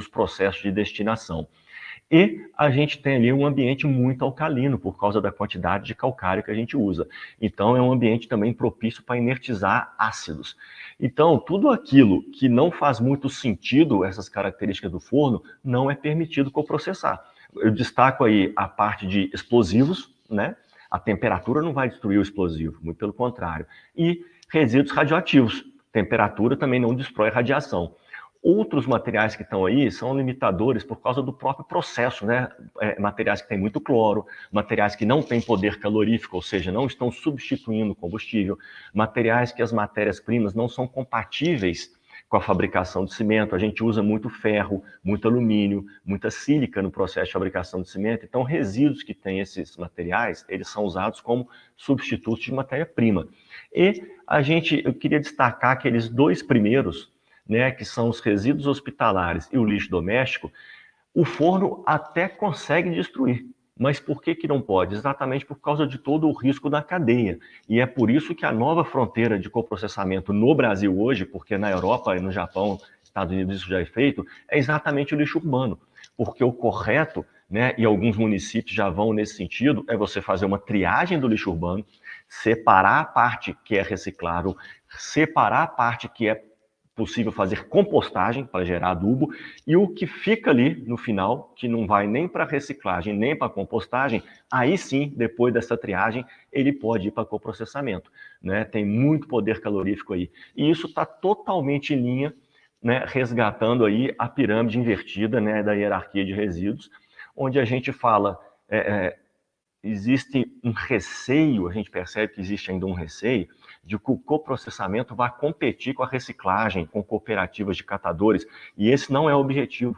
processos de destinação. E a gente tem ali um ambiente muito alcalino, por causa da quantidade de calcário que a gente usa. Então, é um ambiente também propício para inertizar ácidos. Então, tudo aquilo que não faz muito sentido, essas características do forno, não é permitido coprocessar. Eu destaco aí a parte de explosivos, né? A temperatura não vai destruir o explosivo, muito pelo contrário. E resíduos radioativos. Temperatura também não destrói radiação. Outros materiais que estão aí são limitadores por causa do próprio processo, né? Materiais que têm muito cloro, materiais que não têm poder calorífico, ou seja, não estão substituindo combustível, materiais que as matérias-primas não são compatíveis com a fabricação de cimento. A gente usa muito ferro, muito alumínio, muita sílica no processo de fabricação de cimento. Então, resíduos que têm esses materiais, eles são usados como substitutos de matéria-prima. E eu queria destacar aqueles 2 primeiros, né, que são os resíduos hospitalares e o lixo doméstico. O forno até consegue destruir, mas por que não pode? Exatamente por causa de todo o risco da cadeia. E é por isso que a nova fronteira de coprocessamento no Brasil hoje, porque na Europa e no Japão, Estados Unidos isso já é feito, é exatamente o lixo urbano. Porque o correto, né, e alguns municípios já vão nesse sentido, é você fazer uma triagem do lixo urbano, separar a parte que é reciclável, separar a parte que é possível fazer compostagem para gerar adubo, e o que fica ali no final, que não vai nem para reciclagem, nem para compostagem, aí sim, depois dessa triagem, ele pode ir para coprocessamento, né? Tem muito poder calorífico aí. E isso está totalmente em linha, né, resgatando aí a pirâmide invertida, né, da hierarquia de resíduos, onde a gente fala, existe um receio, a gente percebe que existe ainda um receio, de que o coprocessamento vai competir com a reciclagem, com cooperativas de catadores, e esse não é o objetivo.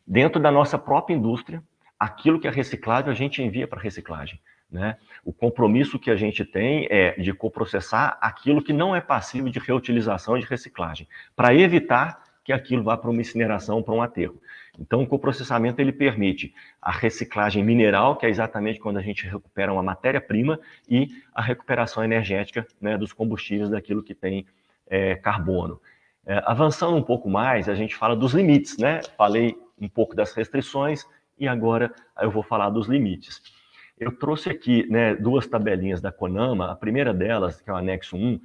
Dentro da nossa própria indústria, aquilo que é reciclável a gente envia para reciclagem, né? O compromisso que a gente tem é de coprocessar aquilo que não é passível de reutilização e de reciclagem, para evitar que aquilo vá para uma incineração, para um aterro. Então, o coprocessamento ele permite a reciclagem mineral, que é exatamente quando a gente recupera uma matéria-prima, e a recuperação energética, né, dos combustíveis daquilo que tem carbono. Avançando um pouco mais, a gente fala dos limites, né? Falei um pouco das restrições e agora eu vou falar dos limites. Eu trouxe aqui, né, 2 tabelinhas da CONAMA. A primeira delas, que é o anexo 1,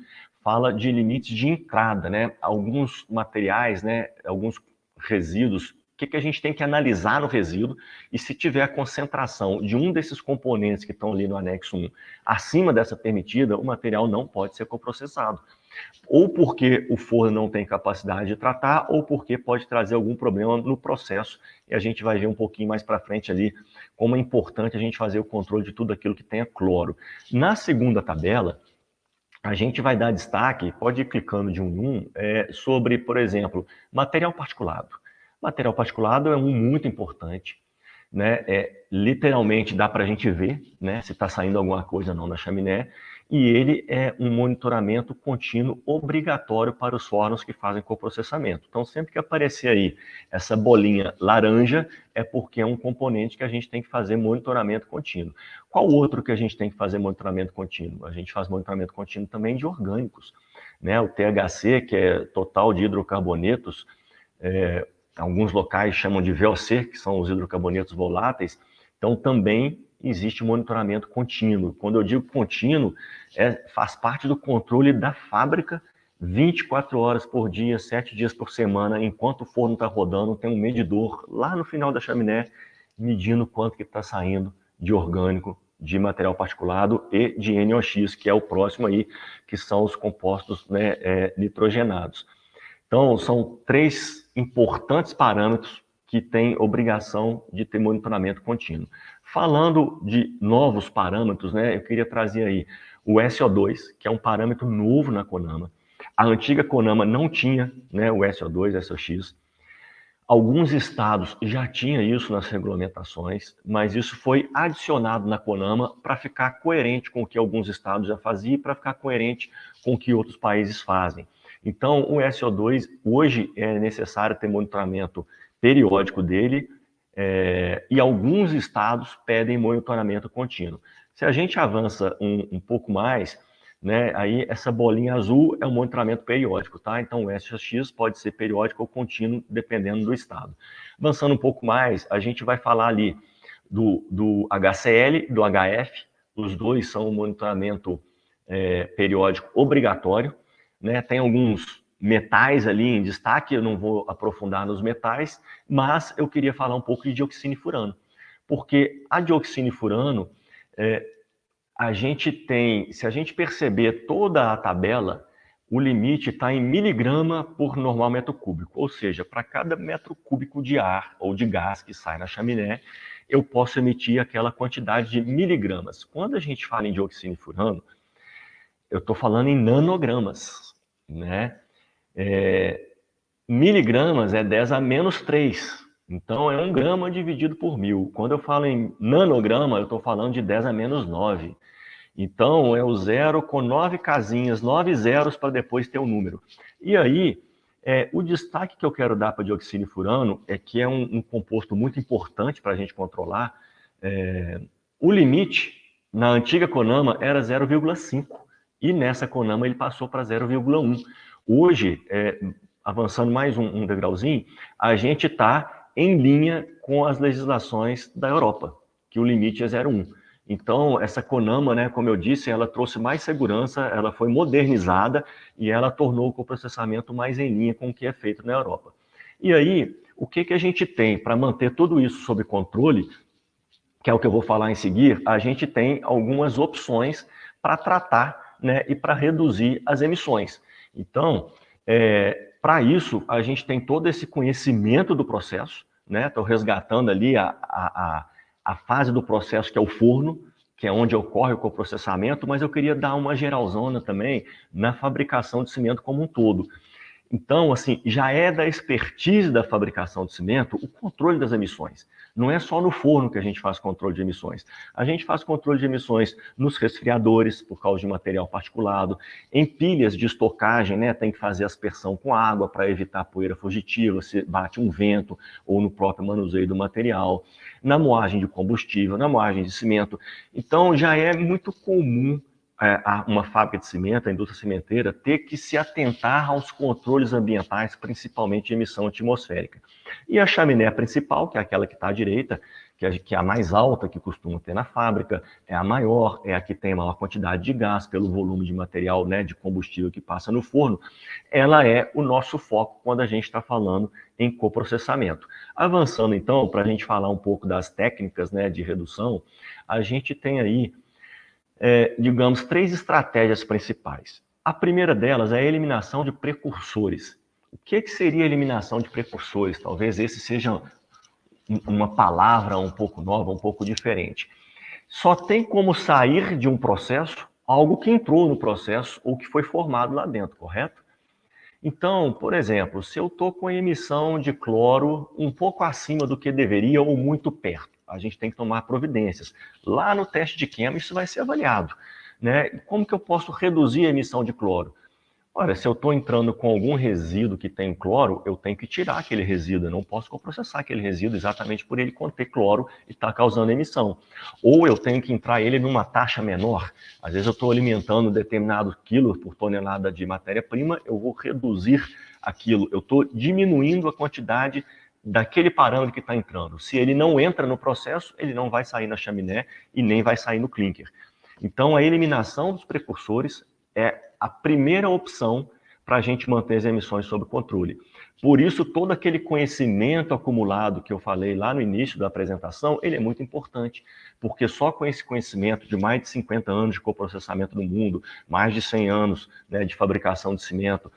fala de limites de entrada, né? Alguns materiais, né, alguns resíduos que a gente tem que analisar no resíduo, e se tiver a concentração de um desses componentes que estão ali no anexo 1 acima dessa permitida, o material não pode ser coprocessado. Ou porque o forno não tem capacidade de tratar, ou porque pode trazer algum problema no processo, e a gente vai ver um pouquinho mais para frente ali como é importante a gente fazer o controle de tudo aquilo que tenha cloro. Na segunda tabela, a gente vai dar destaque, pode ir clicando de um em um, sobre, por exemplo, material particulado. Material particulado é um muito importante, né? Literalmente dá para a gente ver, né, se está saindo alguma coisa ou não na chaminé, e ele é um monitoramento contínuo obrigatório para os fornos que fazem coprocessamento. Então, sempre que aparecer aí essa bolinha laranja, é porque é um componente que a gente tem que fazer monitoramento contínuo. Qual outro que a gente tem que fazer monitoramento contínuo? A gente faz monitoramento contínuo também de orgânicos, né? O THC, que é total de hidrocarbonetos, alguns locais chamam de VOC, que são os hidrocarbonetos voláteis, então também existe monitoramento contínuo. Quando eu digo contínuo, faz parte do controle da fábrica 24 horas por dia, 7 dias por semana, enquanto o forno está rodando, tem um medidor lá no final da chaminé, medindo quanto que está saindo de orgânico, de material particulado e de NOx, que é o próximo aí, que são os compostos, né, nitrogenados. Então, são 3 importantes parâmetros que têm obrigação de ter monitoramento contínuo. Falando de novos parâmetros, né, eu queria trazer aí o SO2, que é um parâmetro novo na CONAMA. A antiga CONAMA não tinha, né, o SO2, SOx. Alguns estados já tinham isso nas regulamentações, mas isso foi adicionado na CONAMA para ficar coerente com o que alguns estados já faziam e para ficar coerente com o que outros países fazem. Então, o SO2, hoje é necessário ter monitoramento periódico dele, e alguns estados pedem monitoramento contínuo. Se a gente avança um pouco mais, né, aí essa bolinha azul é um monitoramento periódico, tá? Então, o SOx pode ser periódico ou contínuo, dependendo do estado. Avançando um pouco mais, a gente vai falar ali do HCl, do HF, os dois são um monitoramento periódico obrigatório, né? Tem alguns metais ali em destaque, eu não vou aprofundar nos metais, mas eu queria falar um pouco de dioxina e furano, porque a dioxina e furano, a gente tem, se a gente perceber toda a tabela, o limite está em miligrama por normal metro cúbico, ou seja, para cada metro cúbico de ar ou de gás que sai na chaminé, eu posso emitir aquela quantidade de miligramas. Quando a gente fala em dioxina e furano, eu estou falando em nanogramas, né? Miligramas é 10 a menos 3. Então, é 1 grama dividido por 1000. Quando eu falo em nanograma, eu estou falando de 10 a menos 9. Então, é o 0 com 9 casinhas, 9 zeros para depois ter um número. E aí, o destaque que eu quero dar para dioxina e furano é que é um composto muito importante para a gente controlar. O limite, na antiga CONAMA, era 0,5. E nessa CONAMA ele passou para 0,1. Hoje, avançando mais um degrauzinho, a gente está em linha com as legislações da Europa, que o limite é 0,1. Então, essa CONAMA, né, como eu disse, ela trouxe mais segurança, ela foi modernizada e ela tornou o coprocessamento mais em linha com o que é feito na Europa. E aí, o que a gente tem para manter tudo isso sob controle, que é o que eu vou falar em seguir, a gente tem algumas opções para tratar, né, e para reduzir as emissões. Então, para isso, a gente tem todo esse conhecimento do processo, né? Estou resgatando ali a fase do processo que é o forno, que é onde ocorre o coprocessamento, mas eu queria dar uma geralzona também na fabricação de cimento como um todo. Então, assim, já é da expertise da fabricação de cimento o controle das emissões. Não é só no forno que a gente faz controle de emissões. A gente faz controle de emissões nos resfriadores, por causa de material particulado, em pilhas de estocagem, né? Tem que fazer aspersão com água para evitar poeira fugitiva, se bate um vento ou no próprio manuseio do material, na moagem de combustível, na moagem de cimento. Então, já é muito comum uma fábrica de cimento, a indústria cimenteira, ter que se atentar aos controles ambientais, principalmente de emissão atmosférica. E a chaminé principal, que é aquela que está à direita, que é a mais alta que costuma ter na fábrica, é a maior, é a que tem maior quantidade de gás pelo volume de material, né, de combustível que passa no forno, ela é o nosso foco quando a gente está falando em coprocessamento. Avançando então, para a gente falar um pouco das técnicas, né, de redução, a gente tem aí, digamos, 3 estratégias principais. A primeira delas é a eliminação de precursores. O que seria a eliminação de precursores? Talvez esse seja uma palavra um pouco nova, um pouco diferente. Só tem como sair de um processo algo que entrou no processo ou que foi formado lá dentro, correto? Então, por exemplo, se eu estou com a emissão de cloro um pouco acima do que deveria ou muito perto, a gente tem que tomar providências. Lá no teste de queima, isso vai ser avaliado, né? Como que eu posso reduzir a emissão de cloro? Olha, se eu estou entrando com algum resíduo que tem cloro, eu tenho que tirar aquele resíduo, eu não posso coprocessar aquele resíduo exatamente por ele conter cloro e estar causando emissão. Ou eu tenho que entrar ele numa taxa menor. Às vezes eu estou alimentando determinado quilo por tonelada de matéria-prima, eu vou reduzir aquilo, eu estou diminuindo a quantidade daquele parâmetro que está entrando. Se ele não entra no processo, ele não vai sair na chaminé e nem vai sair no clinker. Então, a eliminação dos precursores é a primeira opção para a gente manter as emissões sob controle. Por isso, todo aquele conhecimento acumulado que eu falei lá no início da apresentação, ele é muito importante, porque só com esse conhecimento de mais de 50 anos de coprocessamento no mundo, mais de 100 anos, né, de fabricação de cimento,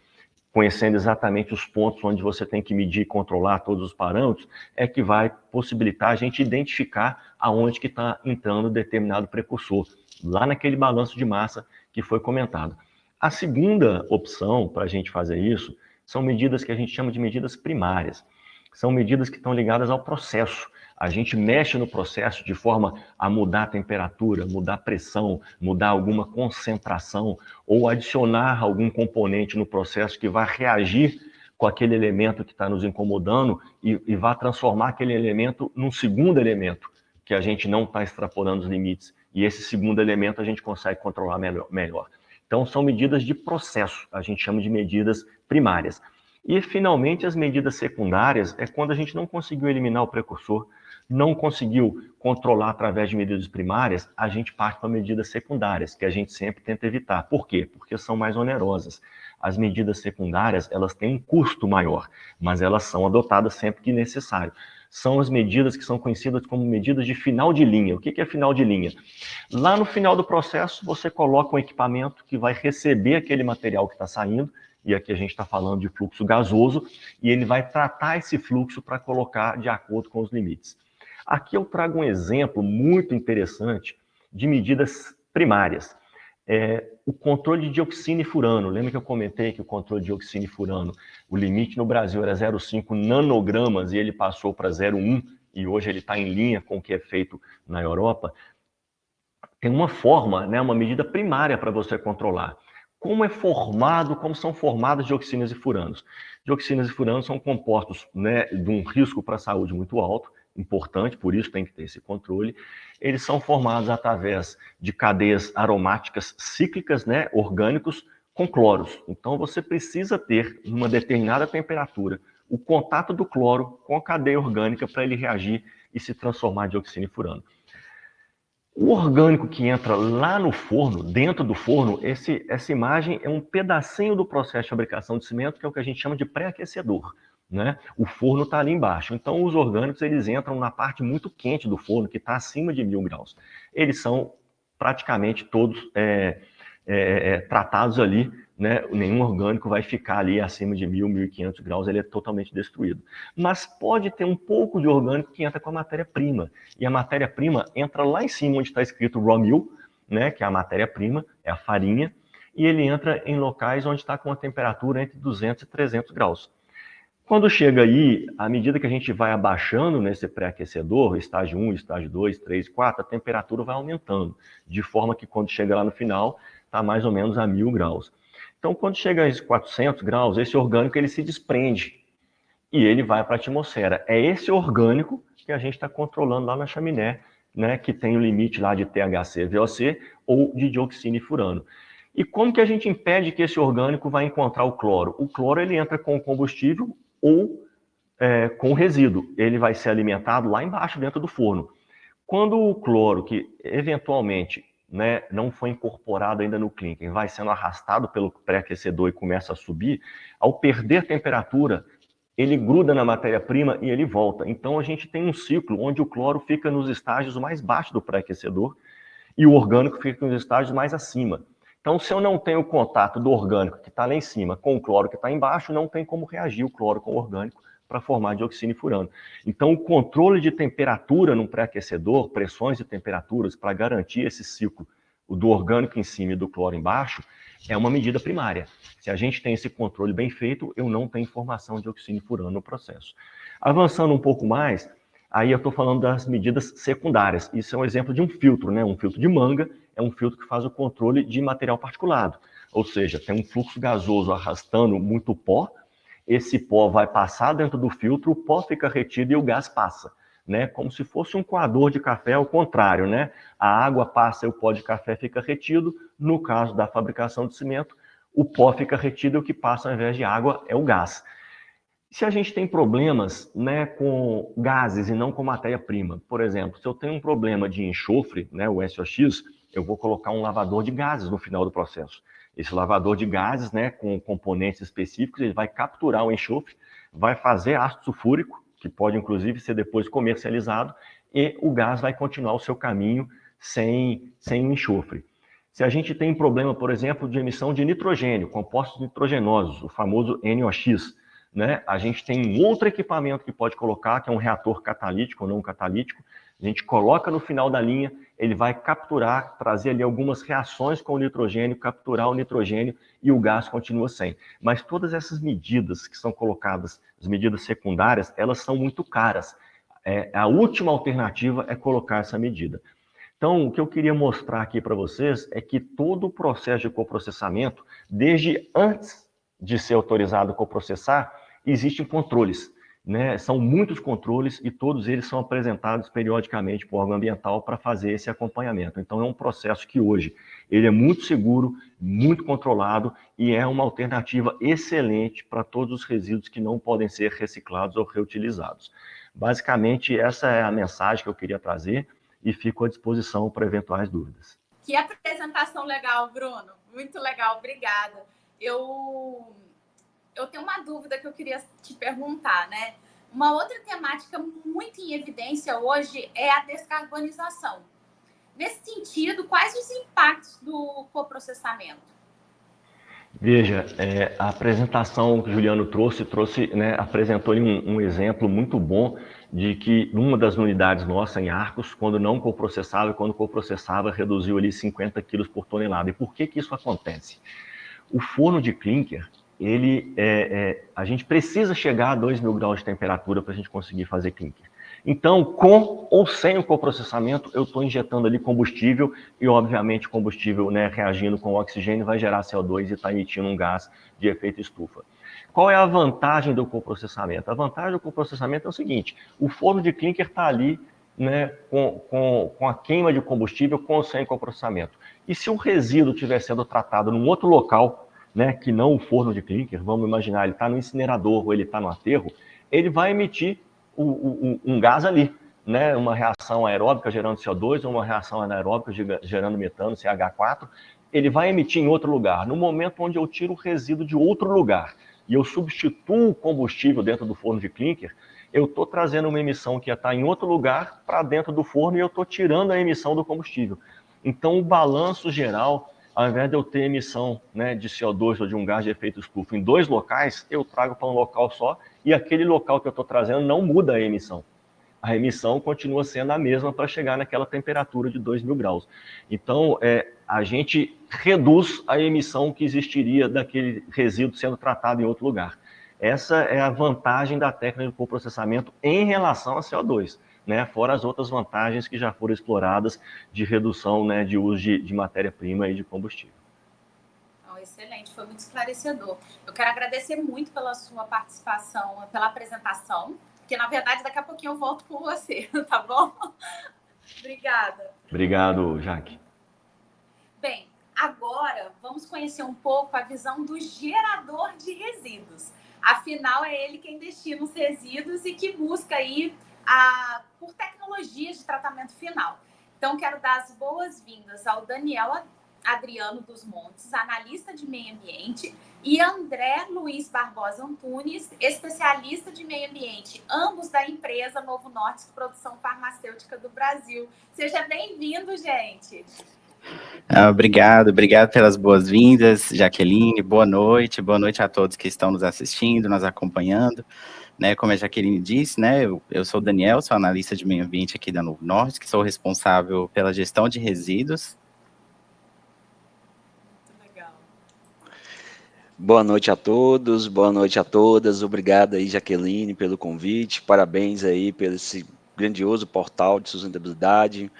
conhecendo exatamente os pontos onde você tem que medir e controlar todos os parâmetros, é que vai possibilitar a gente identificar aonde que está entrando determinado precursor, lá naquele balanço de massa que foi comentado. A segunda opção para a gente fazer isso são medidas que a gente chama de medidas primárias. São medidas que estão ligadas ao processo. A gente mexe no processo de forma a mudar a temperatura, mudar a pressão, mudar alguma concentração ou adicionar algum componente no processo que vai reagir com aquele elemento que está nos incomodando e vai transformar aquele elemento num segundo elemento, que a gente não está extrapolando os limites. E esse segundo elemento a gente consegue controlar melhor. Então, são medidas de processo, a gente chama de medidas primárias. E, finalmente, as medidas secundárias é quando a gente não conseguiu eliminar o precursor, não conseguiu controlar através de medidas primárias, a gente parte para medidas secundárias, que a gente sempre tenta evitar. Por quê? Porque são mais onerosas. As medidas secundárias, elas têm um custo maior, mas elas são adotadas sempre que necessário. São as medidas que são conhecidas como medidas de final de linha. O que é final de linha? Lá no final do processo, você coloca um equipamento que vai receber aquele material que está saindo, e aqui a gente está falando de fluxo gasoso, e ele vai tratar esse fluxo para colocar de acordo com os limites. Aqui eu trago um exemplo muito interessante de medidas primárias. O controle de dioxina e furano. Lembra que eu comentei que o controle de dioxina e furano, o limite no Brasil era 0,5 nanogramas e ele passou para 0,1 e hoje ele está em linha com o que é feito na Europa. Tem uma forma, né, uma medida primária para você controlar. Como são formadas dioxinas e furanos? Dioxinas e furanos são compostos, né, de um risco para a saúde muito alto, importante, por isso tem que ter esse controle. Eles são formados através de cadeias aromáticas cíclicas, né, orgânicos, com cloros. Então, você precisa ter, numa determinada temperatura, o contato do cloro com a cadeia orgânica para ele reagir e se transformar em dioxina e furano. O orgânico que entra lá no forno, dentro do forno, essa imagem é um pedacinho do processo de fabricação de cimento, que é o que a gente chama de pré-aquecedor, né? O forno está ali embaixo. Então, os orgânicos eles entram na parte muito quente do forno, que está acima de 1000 graus. Eles são praticamente todos tratados ali, né? Nenhum orgânico vai ficar ali acima de 1000, 1500 graus, ele é totalmente destruído. Mas pode ter um pouco de orgânico que entra com a matéria-prima. E a matéria-prima entra lá em cima, onde está escrito raw meal, né? Que é a matéria-prima, é a farinha, e ele entra em locais onde está com a temperatura entre 200 e 300 graus. Quando chega aí, à medida que a gente vai abaixando nesse pré-aquecedor, estágio 1, estágio 2, 3, 4, a temperatura vai aumentando, de forma que quando chega lá no final, está mais ou menos a 1000 graus. Então, quando chega a esses 400 graus, esse orgânico ele se desprende e ele vai para a atmosfera. É esse orgânico que a gente está controlando lá na chaminé, né, que tem o limite lá de THC, VOC ou de dioxina e furano. E como que a gente impede que esse orgânico vai encontrar o cloro? O cloro ele entra com o combustível ou com o resíduo. Ele vai ser alimentado lá embaixo, dentro do forno. Quando o cloro, que eventualmente, né, não foi incorporado ainda no clinker, vai sendo arrastado pelo pré-aquecedor e começa a subir, ao perder temperatura, ele gruda na matéria-prima e ele volta. Então, a gente tem um ciclo onde o cloro fica nos estágios mais baixos do pré-aquecedor e o orgânico fica nos estágios mais acima. Então, se eu não tenho o contato do orgânico que está lá em cima com o cloro que está embaixo, não tem como reagir o cloro com o orgânico para formar dioxina e furano. Então, o controle de temperatura no pré-aquecedor, pressões e temperaturas, para garantir esse ciclo, o do orgânico em cima e do cloro embaixo, é uma medida primária. Se a gente tem esse controle bem feito, eu não tenho formação de dioxina e furano no processo. Avançando um pouco mais, aí eu estou falando das medidas secundárias. Isso é um exemplo de um filtro, né? Um filtro de manga é um filtro que faz o controle de material particulado. Ou seja, tem um fluxo gasoso arrastando muito pó, esse pó vai passar dentro do filtro, o pó fica retido e o gás passa, né? Como se fosse um coador de café, ao contrário, né? A água passa e o pó de café fica retido. No caso da fabricação de cimento, o pó fica retido e o que passa ao invés de água é o gás. Se a gente tem problemas, né, com gases e não com matéria-prima, por exemplo, se eu tenho um problema de enxofre, né, o SOX, eu vou colocar um lavador de gases no final do processo. Esse lavador de gases, né, com componentes específicos, ele vai capturar o enxofre, vai fazer ácido sulfúrico, que pode inclusive ser depois comercializado, e o gás vai continuar o seu caminho sem enxofre. Se a gente tem problema, por exemplo, de emissão de nitrogênio, compostos nitrogenosos, o famoso NOx, né? A gente tem um outro equipamento que pode colocar, que é um reator catalítico ou não catalítico. A gente coloca no final da linha, ele vai capturar, trazer ali algumas reações com o nitrogênio, capturar o nitrogênio e o gás continua sem. Mas todas essas medidas que são colocadas, as medidas secundárias, elas são muito caras. A última alternativa é colocar essa medida. Então, o que eu queria mostrar aqui para vocês é que todo o processo de coprocessamento, desde antes de ser autorizado a coprocessar, existem controles, né? São muitos controles e todos eles são apresentados periodicamente para o órgão ambiental para fazer esse acompanhamento. Então, é um processo que hoje ele é muito seguro, muito controlado e é uma alternativa excelente para todos os resíduos que não podem ser reciclados ou reutilizados. Basicamente, essa é a mensagem que eu queria trazer e fico à disposição para eventuais dúvidas. Que apresentação legal, Bruno. Muito legal, obrigada. Eu tenho uma dúvida que eu queria te perguntar, né? Uma outra temática muito em evidência hoje é a descarbonização. Nesse sentido, quais os impactos do coprocessamento? Veja, a apresentação que o Juliano trouxe, né, apresentou um exemplo muito bom de que uma das unidades nossa em Arcos, quando não coprocessava, quando coprocessava, reduziu ali 50 quilos por tonelada. E por que isso acontece? O forno de clinker, a gente precisa chegar a 2.000 graus de temperatura para a gente conseguir fazer clinker. Então, com ou sem o coprocessamento, eu estou injetando ali combustível e, obviamente, o combustível, né, reagindo com o oxigênio vai gerar CO2 e está emitindo um gás de efeito estufa. Qual é a vantagem do coprocessamento? A vantagem do coprocessamento é o seguinte, o forno de clinker está ali, né, com a queima de combustível com ou sem coprocessamento. E se o resíduo estiver sendo tratado num outro local, né, que não o forno de clinker, vamos imaginar, ele está no incinerador ou ele está no aterro, ele vai emitir um gás ali, né? Uma reação aeróbica gerando CO2 ou uma reação anaeróbica gerando metano, CH4, ele vai emitir em outro lugar. No momento onde eu tiro o resíduo de outro lugar e eu substituo o combustível dentro do forno de clinker, eu estou trazendo uma emissão que ia estar em outro lugar para dentro do forno e eu estou tirando a emissão do combustível. Então, o balanço geral, ao invés de eu ter emissão, né, de CO2 ou de um gás de efeito estufa em dois locais, eu trago para um local só e aquele local que eu estou trazendo não muda a emissão. A emissão continua sendo a mesma para chegar naquela temperatura de 2.000 graus. Então, a gente reduz a emissão que existiria daquele resíduo sendo tratado em outro lugar. Essa é a vantagem da técnica de coprocessamento em relação a CO2, né? Fora as outras vantagens que já foram exploradas de redução, né, de uso de matéria-prima e de combustível. Excelente, foi muito esclarecedor. Eu quero agradecer muito pela sua participação, pela apresentação, porque, na verdade, daqui a pouquinho eu volto com você, tá bom? Obrigada. Obrigado, Jaque. Bem, agora vamos conhecer um pouco a visão do gerador de resíduos. Afinal, é ele quem destina os resíduos e que busca aí por tecnologias de tratamento final. Então, quero dar as boas-vindas ao Daniel Adriano dos Montes, analista de meio ambiente, e André Luiz Barbosa Antunes, especialista de meio ambiente, ambos da empresa Novo Nordisk Produção Farmacêutica do Brasil. Seja bem-vindo, gente. Obrigado pelas boas-vindas, Jaqueline, boa noite a todos que estão nos assistindo, nos acompanhando, né, como a Jaqueline disse, né, eu sou o Daniel, sou analista de meio ambiente aqui da Novo Nordisk, que sou responsável pela gestão de resíduos. Muito legal. Boa noite a todos, boa noite a todas, obrigado aí, Jaqueline, pelo convite, parabéns aí pelo esse grandioso portal de sustentabilidade.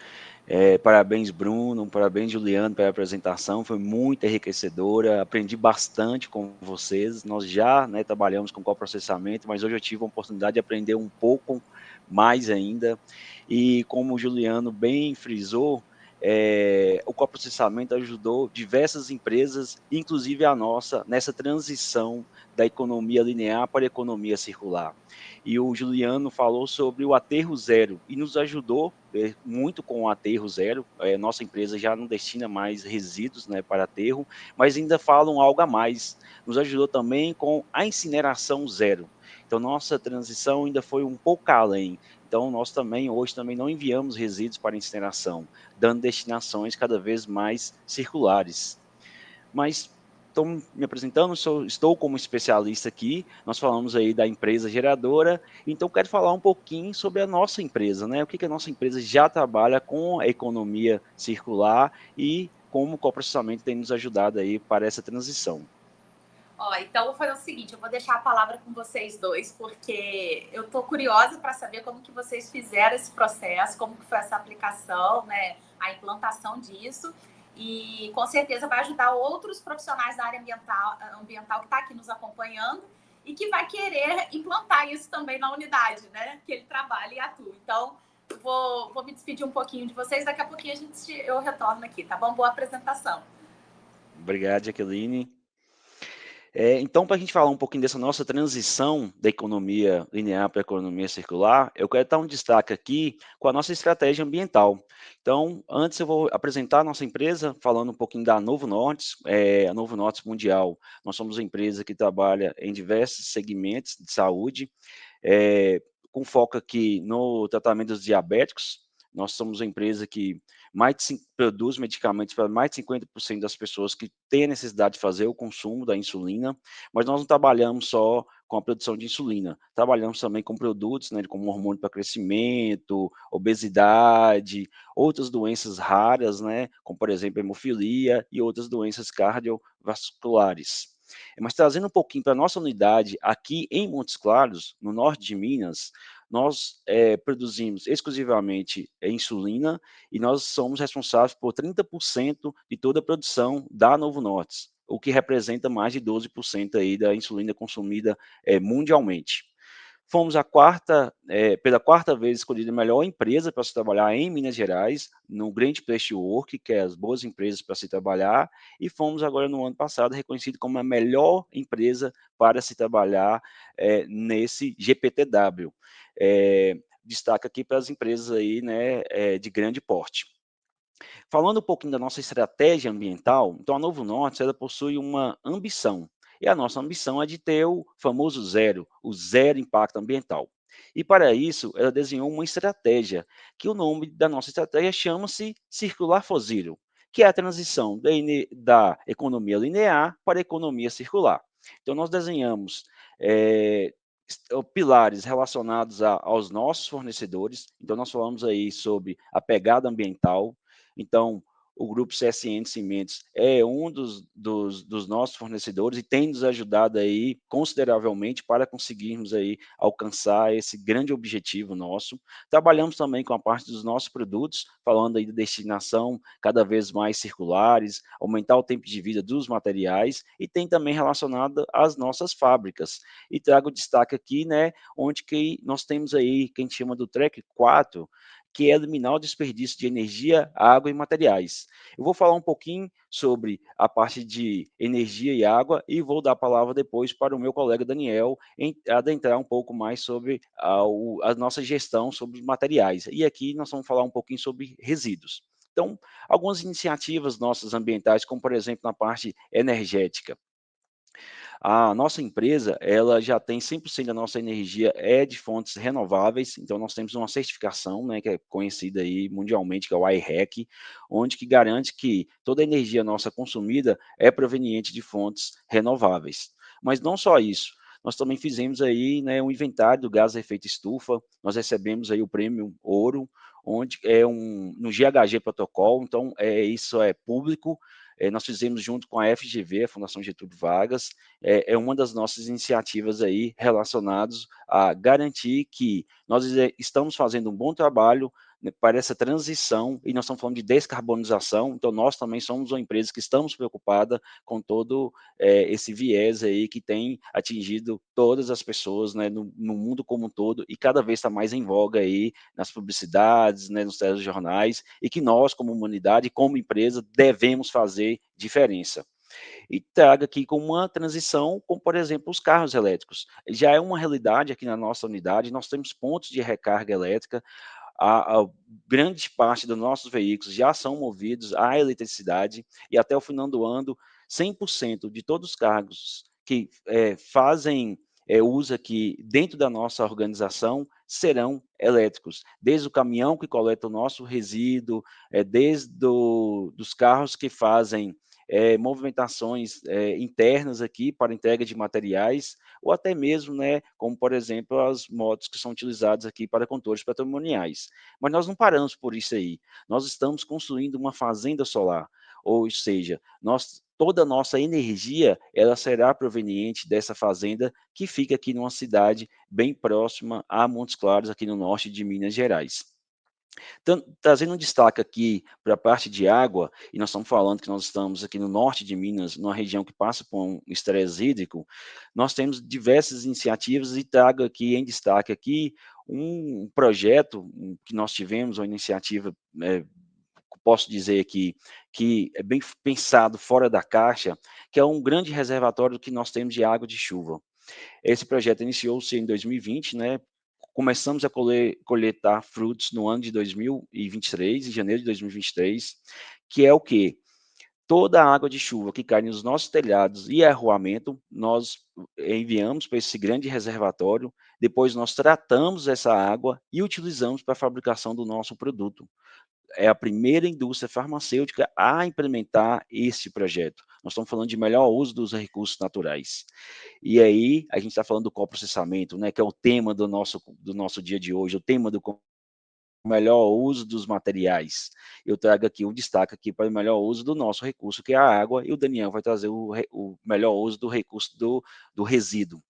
Parabéns, Bruno, parabéns, Juliano, pela apresentação, foi muito enriquecedora, aprendi bastante com vocês, nós já, né, trabalhamos com coprocessamento, mas hoje eu tive a oportunidade de aprender um pouco mais ainda, e como o Juliano bem frisou, o coprocessamento ajudou diversas empresas, inclusive a nossa, nessa transição da economia linear para a economia circular. E o Juliano falou sobre o aterro zero e nos ajudou muito com o aterro zero. Nossa empresa já não destina mais resíduos, né, para aterro, mas ainda falam algo a mais. Nos ajudou também com a incineração zero. Então, nossa transição ainda foi um pouco além. Então, nós também, hoje, também não enviamos resíduos para incineração, dando destinações cada vez mais circulares. Mas estou me apresentando, estou como especialista aqui, nós falamos aí da empresa geradora, então quero falar um pouquinho sobre a nossa empresa, né? O que a nossa empresa já trabalha com a economia circular e como o coprocessamento tem nos ajudado aí para essa transição. Então vou fazer o seguinte, eu vou deixar a palavra com vocês dois, porque eu estou curiosa para saber como que vocês fizeram esse processo, como que foi essa aplicação, né, a implantação disso, e com certeza vai ajudar outros profissionais da área ambiental que está aqui nos acompanhando e que vai querer implantar isso também na unidade, né, que ele trabalha e atua. Então, vou me despedir um pouquinho de vocês, daqui a pouquinho eu retorno aqui, tá bom? Boa apresentação. Obrigado, Jaqueline. Então, para a gente falar um pouquinho dessa nossa transição da economia linear para a economia circular, eu quero dar um destaque aqui com a nossa estratégia ambiental. Então, antes eu vou apresentar a nossa empresa, falando um pouquinho da Novo Nordisk, a Novo Nordisk Mundial. Nós somos uma empresa que trabalha em diversos segmentos de saúde, com foco aqui no tratamento dos diabéticos. Nós somos uma empresa que produz medicamentos para mais de 50% das pessoas que têm a necessidade de fazer o consumo da insulina, mas nós não trabalhamos só com a produção de insulina, trabalhamos também com produtos, né, como hormônio para crescimento, obesidade, outras doenças raras, né, como por exemplo hemofilia e outras doenças cardiovasculares. Mas trazendo um pouquinho para a nossa unidade aqui em Montes Claros, no norte de Minas, nós produzimos exclusivamente insulina e nós somos responsáveis por 30% de toda a produção da Novo Nordisk, o que representa mais de 12% aí da insulina consumida mundialmente. Fomos pela quarta vez escolhida a melhor empresa para se trabalhar em Minas Gerais, no Great Place to Work, que é as boas empresas para se trabalhar, e fomos agora no ano passado reconhecido como a melhor empresa para se trabalhar nesse GPTW. Destaca aqui para as empresas aí, né, de grande porte. Falando um pouquinho da nossa estratégia ambiental, então a Novo Norte ela possui uma ambição, e a nossa ambição é de ter o famoso zero, o zero impacto ambiental. E para isso, ela desenhou uma estratégia, que o nome da nossa estratégia chama-se Circular for Zero, que é a transição da economia linear para a economia circular. Então, nós desenhamos pilares relacionados aos nossos fornecedores. Então, nós falamos aí sobre a pegada ambiental. Então, o Grupo CSN Cimentos é um dos nossos fornecedores e tem nos ajudado aí consideravelmente para conseguirmos aí alcançar esse grande objetivo nosso. Trabalhamos também com a parte dos nossos produtos, falando aí de destinação cada vez mais circulares, aumentar o tempo de vida dos materiais e tem também relacionado às nossas fábricas. E trago destaque aqui, né, onde que nós temos aí, que a gente chama do Track 4, que é eliminar o desperdício de energia, água e materiais. Eu vou falar um pouquinho sobre a parte de energia e água e vou dar a palavra depois para o meu colega Daniel adentrar um pouco mais sobre a nossa gestão sobre materiais. E aqui nós vamos falar um pouquinho sobre resíduos. Então, algumas iniciativas nossas ambientais, como por exemplo na parte energética. A nossa empresa, ela já tem 100% da nossa energia é de fontes renováveis, então nós temos uma certificação, né, que é conhecida aí mundialmente, que é o I-REC, onde que garante que toda a energia nossa consumida é proveniente de fontes renováveis. Mas não só isso, nós também fizemos aí, né, um inventário do gás de efeito estufa, nós recebemos aí o prêmio Ouro, onde é no GHG protocolo, então isso é público, nós fizemos junto com a FGV, a Fundação Getúlio Vargas, é uma das nossas iniciativas aí relacionadas a garantir que nós estamos fazendo um bom trabalho, né, para essa transição, e nós estamos falando de descarbonização, então nós também somos uma empresa que estamos preocupada com todo esse viés aí que tem atingido todas as pessoas, né, no mundo como um todo, e cada vez está mais em voga aí nas publicidades, né, nos telejornais, e que nós, como humanidade, como empresa, devemos fazer diferença. E traga aqui com uma transição, como por exemplo os carros elétricos. Já é uma realidade aqui na nossa unidade, nós temos pontos de recarga elétrica, a grande parte dos nossos veículos já são movidos à eletricidade e até o final do ano, 100% de todos os cargos que fazem uso aqui dentro da nossa organização serão elétricos, desde o caminhão que coleta o nosso resíduo, desde dos carros que fazem movimentações internas aqui para entrega de materiais, ou até mesmo, né, como por exemplo as motos que são utilizadas aqui para controles patrimoniais. Mas nós não paramos por isso aí. Nós estamos construindo uma fazenda solar, ou seja, toda a nossa energia ela será proveniente dessa fazenda que fica aqui numa cidade bem próxima a Montes Claros, aqui no norte de Minas Gerais. Então, trazendo um destaque aqui para a parte de água, e nós estamos falando que nós estamos aqui no norte de Minas, numa região que passa por um estresse hídrico, nós temos diversas iniciativas e trago aqui em destaque aqui um projeto que nós tivemos, uma iniciativa, posso dizer aqui, que é bem pensado fora da caixa, que é um grande reservatório que nós temos de água de chuva. Esse projeto iniciou-se em 2020, né? Começamos a coletar frutos no ano de 2023, em janeiro de 2023, que é o quê? Toda a água de chuva que cai nos nossos telhados e arruamento, nós enviamos para esse grande reservatório, depois nós tratamos essa água e utilizamos para a fabricação do nosso produto. É a primeira indústria farmacêutica a implementar esse projeto. Nós estamos falando de melhor uso dos recursos naturais. E aí, a gente está falando do coprocessamento, né, que é o tema do nosso dia de hoje, o tema do melhor uso dos materiais. Eu trago aqui um destaque aqui para o melhor uso do nosso recurso, que é a água, e o Daniel vai trazer o melhor uso do recurso do resíduo.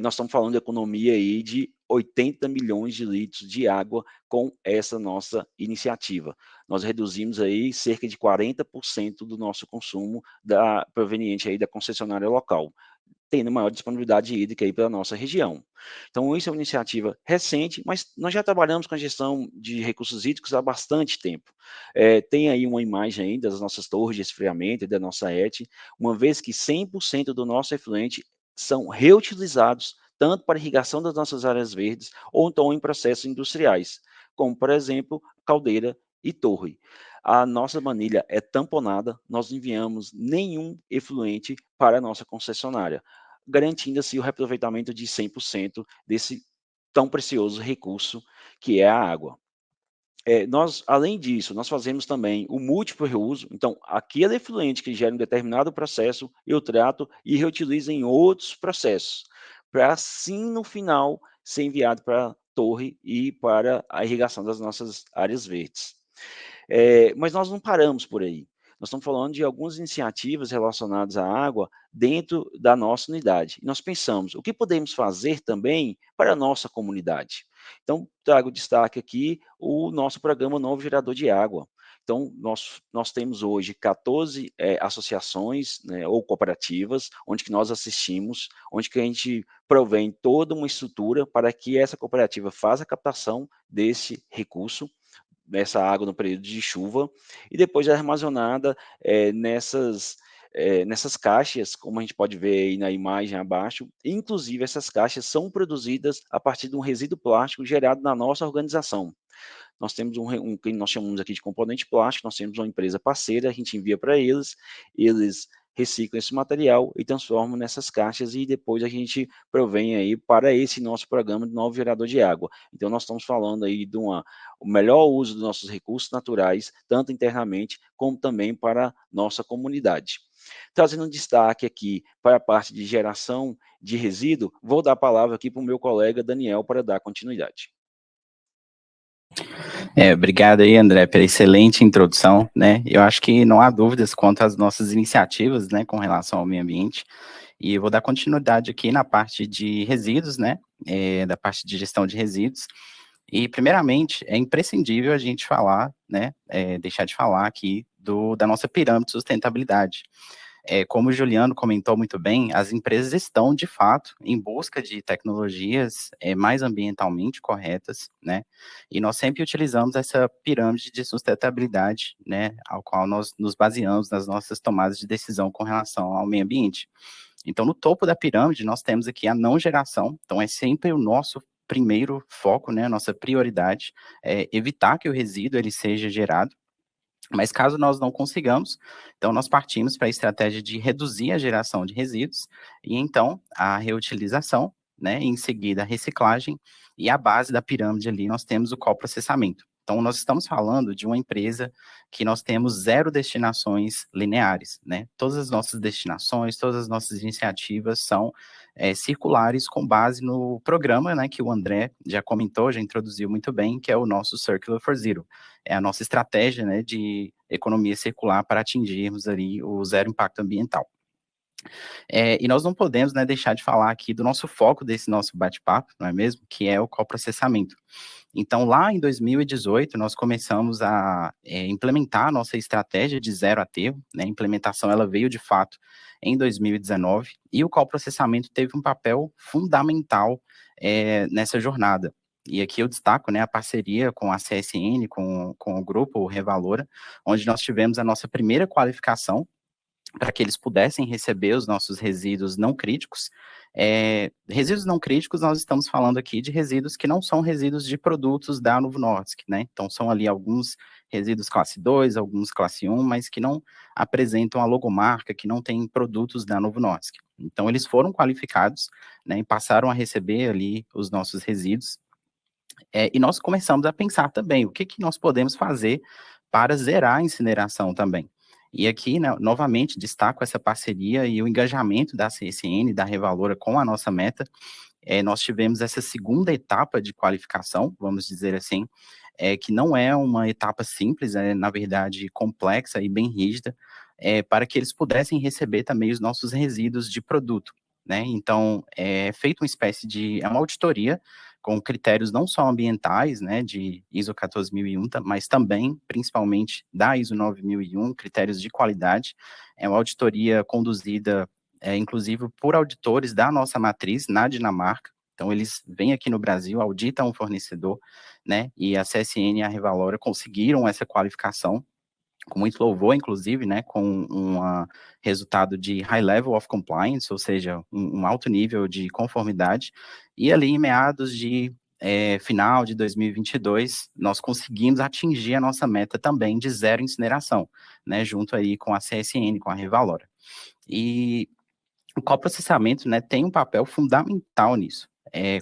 Nós estamos falando de economia aí de 80 milhões de litros de água com essa nossa iniciativa. Nós reduzimos aí cerca de 40% do nosso consumo proveniente aí da concessionária local, tendo maior disponibilidade hídrica aí para a nossa região. Então, isso é uma iniciativa recente, mas nós já trabalhamos com a gestão de recursos hídricos há bastante tempo. Tem aí uma imagem aí das nossas torres de esfriamento e da nossa ET, uma vez que 100% do nosso efluente são reutilizados tanto para irrigação das nossas áreas verdes ou então em processos industriais, como, por exemplo, caldeira e torre. A nossa manilha é tamponada, nós não enviamos nenhum efluente para a nossa concessionária, garantindo-se o reaproveitamento de 100% desse tão precioso recurso que é a água. Nós, além disso, nós fazemos também o múltiplo reuso. Então, aquele efluente que gera um determinado processo, eu trato e reutilizo em outros processos, para assim, no final, ser enviado para a torre e para a irrigação das nossas áreas verdes. Mas nós não paramos por aí. Nós estamos falando de algumas iniciativas relacionadas à água dentro da nossa unidade. E nós pensamos, o que podemos fazer também para a nossa comunidade? Então, trago destaque aqui o nosso programa Novo Gerador de Água. Então, nós temos hoje 14 associações, né, ou cooperativas, onde que nós assistimos, onde que a gente provém toda uma estrutura para que essa cooperativa faça a captação desse recurso, dessa água no período de chuva, e depois é armazenada nessas caixas, como a gente pode ver aí na imagem abaixo. Inclusive, essas caixas são produzidas a partir de um resíduo plástico gerado na nossa organização. Nós temos que nós chamamos aqui de componente plástico, nós temos uma empresa parceira, a gente envia para eles reciclam esse material e transformam nessas caixas e depois a gente provém aí para esse nosso programa de novo gerador de água. Então nós estamos falando aí de o melhor uso dos nossos recursos naturais, tanto internamente como também para nossa comunidade. Trazendo um destaque aqui para a parte de geração de resíduo, vou dar a palavra aqui para o meu colega Daniel para dar continuidade. Obrigado aí, André, pela excelente introdução, né? Eu acho que não há dúvidas quanto às nossas iniciativas, né, com relação ao meio ambiente, e eu vou dar continuidade aqui na parte de resíduos, né, da parte de gestão de resíduos, e primeiramente é imprescindível a gente falar, né, deixar de falar aqui da nossa pirâmide de sustentabilidade. Como o Juliano comentou muito bem, as empresas estão, de fato, em busca de tecnologias mais ambientalmente corretas, né? E nós sempre utilizamos essa pirâmide de sustentabilidade, né? Ao qual nós nos baseamos nas nossas tomadas de decisão com relação ao meio ambiente. Então, no topo da pirâmide, nós temos aqui a não geração. Então, é sempre o nosso primeiro foco, né? A nossa prioridade é evitar que o resíduo ele seja gerado. Mas caso nós não consigamos, então nós partimos para a estratégia de reduzir a geração de resíduos e então a reutilização, né, em seguida a reciclagem e a base da pirâmide ali nós temos o coprocessamento. Então nós estamos falando de uma empresa que nós temos 0 destinações lineares, né? Todas as nossas destinações, todas as nossas iniciativas são circulares com base no programa, né, que o André já comentou, já introduziu muito bem, que é o nosso Circular for Zero. É a nossa estratégia, né, de economia circular para atingirmos ali o zero impacto ambiental. E nós não podemos, né, deixar de falar aqui do nosso foco desse nosso bate-papo, não é mesmo? Que é o coprocessamento. Então, lá em 2018, nós começamos a implementar a nossa estratégia de zero aterro, né? A implementação, ela veio, de fato, em 2019, e o coprocessamento teve um papel fundamental nessa jornada. E aqui eu destaco, né, a parceria com a CSN, com o grupo Revalora, onde nós tivemos a nossa primeira qualificação para que eles pudessem receber os nossos resíduos não críticos. Resíduos não críticos, nós estamos falando aqui de resíduos que não são resíduos de produtos da Novo Nordisk, né? Então, são ali alguns resíduos classe 2, alguns classe 1, mas que não apresentam a logomarca, que não têm produtos da Novo Nordisk. Então, eles foram qualificados, né, e passaram a receber ali os nossos resíduos. E nós começamos a pensar também, o que nós podemos fazer para zerar a incineração também. E aqui, né, novamente, destaco essa parceria e o engajamento da CSN, da Revalora com a nossa meta. Nós tivemos essa segunda etapa de qualificação, vamos dizer assim, que não é uma etapa simples, é, na verdade, complexa e bem rígida, para que eles pudessem receber também os nossos resíduos de produto, né? Então, é feita uma espécie de, uma auditoria com critérios não só ambientais, né, de ISO 14001, mas também, principalmente, da ISO 9001, critérios de qualidade. É uma auditoria conduzida, inclusive, por auditores da nossa matriz na Dinamarca. Então, eles vêm aqui no Brasil, auditam o fornecedor, né, e a CSN e a Revalora conseguiram essa qualificação, com muito louvor, inclusive, né, com um resultado de high level of compliance, ou seja, um alto nível de conformidade, e ali em meados de final de 2022, nós conseguimos atingir a nossa meta também de zero incineração, né, junto aí com a CSN, com a Revalora. E o coprocessamento, né, tem um papel fundamental nisso.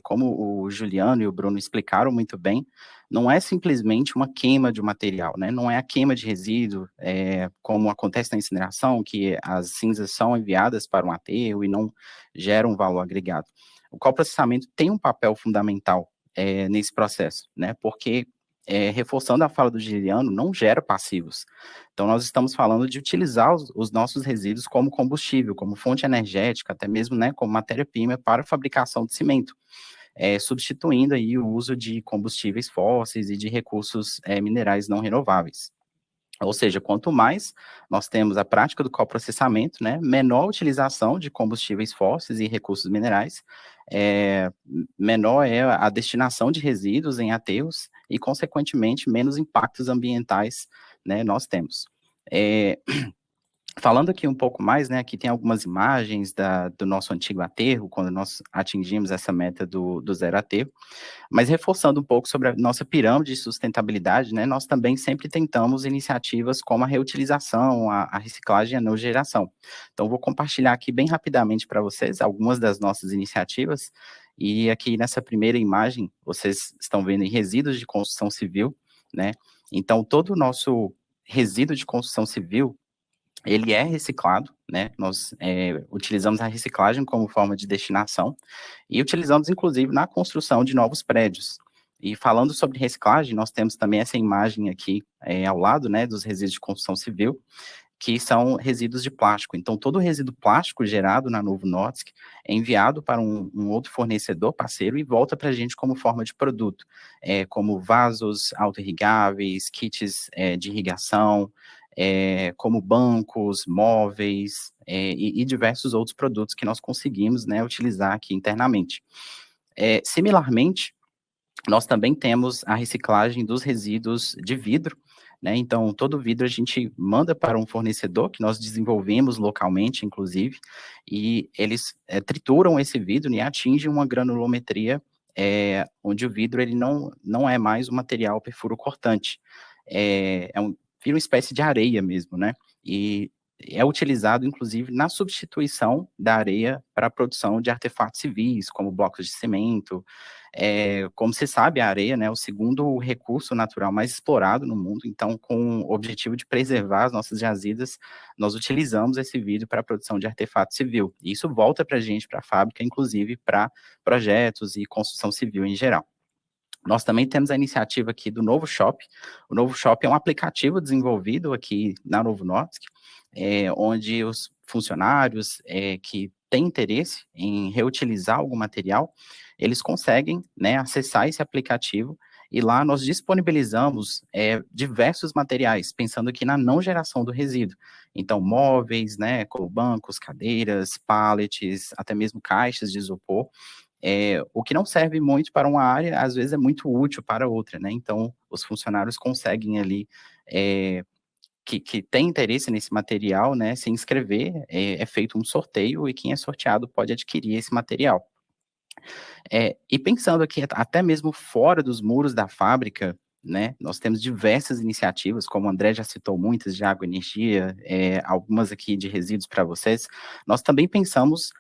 Como o Juliano e o Bruno explicaram muito bem, não é simplesmente uma queima de um material, né? Não é a queima de resíduo, como acontece na incineração, que as cinzas são enviadas para um aterro e não geram valor agregado. O coprocessamento tem um papel fundamental nesse processo, né? Porque, reforçando a fala do Juliano, não gera passivos. Então, nós estamos falando de utilizar os nossos resíduos como combustível, como fonte energética, até mesmo, né, como matéria-prima para a fabricação de cimento, substituindo aí o uso de combustíveis fósseis e de recursos minerais não renováveis. Ou seja, quanto mais nós temos a prática do coprocessamento, né, menor a utilização de combustíveis fósseis e recursos minerais, menor é a destinação de resíduos em aterros e, consequentemente, menos impactos ambientais, né, nós temos. Falando aqui um pouco mais, né, aqui tem algumas imagens do nosso antigo aterro, quando nós atingimos essa meta do zero aterro, mas reforçando um pouco sobre a nossa pirâmide de sustentabilidade, né, nós também sempre tentamos iniciativas como a reutilização, a reciclagem e a não geração. Então, vou compartilhar aqui bem rapidamente para vocês algumas das nossas iniciativas, e aqui nessa primeira imagem, vocês estão vendo em resíduos de construção civil, né, então todo o nosso resíduo de construção civil, ele é reciclado, né? Nós utilizamos a reciclagem como forma de destinação e utilizamos, inclusive, na construção de novos prédios. E falando sobre reciclagem, nós temos também essa imagem aqui ao lado, né, dos resíduos de construção civil, que são resíduos de plástico. Então, todo o resíduo plástico gerado na Novo Nordisk é enviado para um outro fornecedor parceiro e volta para a gente como forma de produto, como vasos auto-irrigáveis, kits de irrigação, como bancos, móveis e diversos outros produtos que nós conseguimos, né, utilizar aqui internamente. Similarmente, nós também temos a reciclagem dos resíduos de vidro, né? Então, todo vidro a gente manda para um fornecedor que nós desenvolvemos localmente, inclusive, e eles trituram esse vidro e atingem uma granulometria onde o vidro ele não é mais um material perfuro-cortante. Vira uma espécie de areia mesmo, né? E é utilizado, inclusive, na substituição da areia para a produção de artefatos civis, como blocos de cimento. Como se sabe, a areia, né, é o segundo recurso natural mais explorado no mundo, então, com o objetivo de preservar as nossas jazidas, nós utilizamos esse vidro para a produção de artefato civil. E isso volta para a gente, para a fábrica, inclusive para projetos e construção civil em geral. Nós também temos a iniciativa aqui do Novo Shop. O Novo Shop é um aplicativo desenvolvido aqui na Novo Nordisk, onde os funcionários que têm interesse em reutilizar algum material, eles conseguem, né, acessar esse aplicativo e lá nós disponibilizamos diversos materiais, pensando aqui na não geração do resíduo. Então, móveis, né, como bancos, cadeiras, pallets, até mesmo caixas de isopor, o que não serve muito para uma área, às vezes é muito útil para outra, né? Então, os funcionários conseguem ali, que tem interesse nesse material, né, se inscrever, é feito um sorteio e quem é sorteado pode adquirir esse material. E pensando aqui, até mesmo fora dos muros da fábrica, né, nós temos diversas iniciativas, como o André já citou muitas, de água e energia, algumas aqui de resíduos para vocês. Nós também pensamos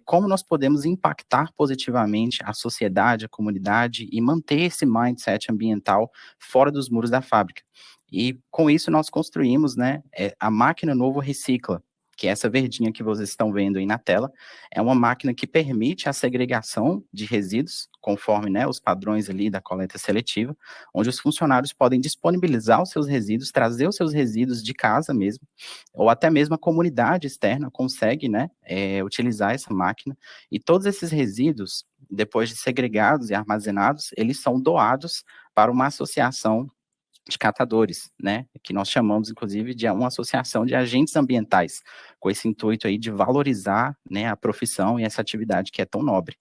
como nós podemos impactar positivamente a sociedade, a comunidade e manter esse mindset ambiental fora dos muros da fábrica. E com isso nós construímos, né, a máquina Novo Recicla, que é essa verdinha que vocês estão vendo aí na tela, é uma máquina que permite a segregação de resíduos, conforme, né, os padrões ali da coleta seletiva, onde os funcionários podem disponibilizar os seus resíduos, trazer os seus resíduos de casa mesmo, ou até mesmo a comunidade externa consegue, né, utilizar essa máquina, e todos esses resíduos, depois de segregados e armazenados, eles são doados para uma associação de catadores, né, que nós chamamos, inclusive, de uma associação de agentes ambientais, com esse intuito aí de valorizar, né, a profissão e essa atividade que é tão nobre.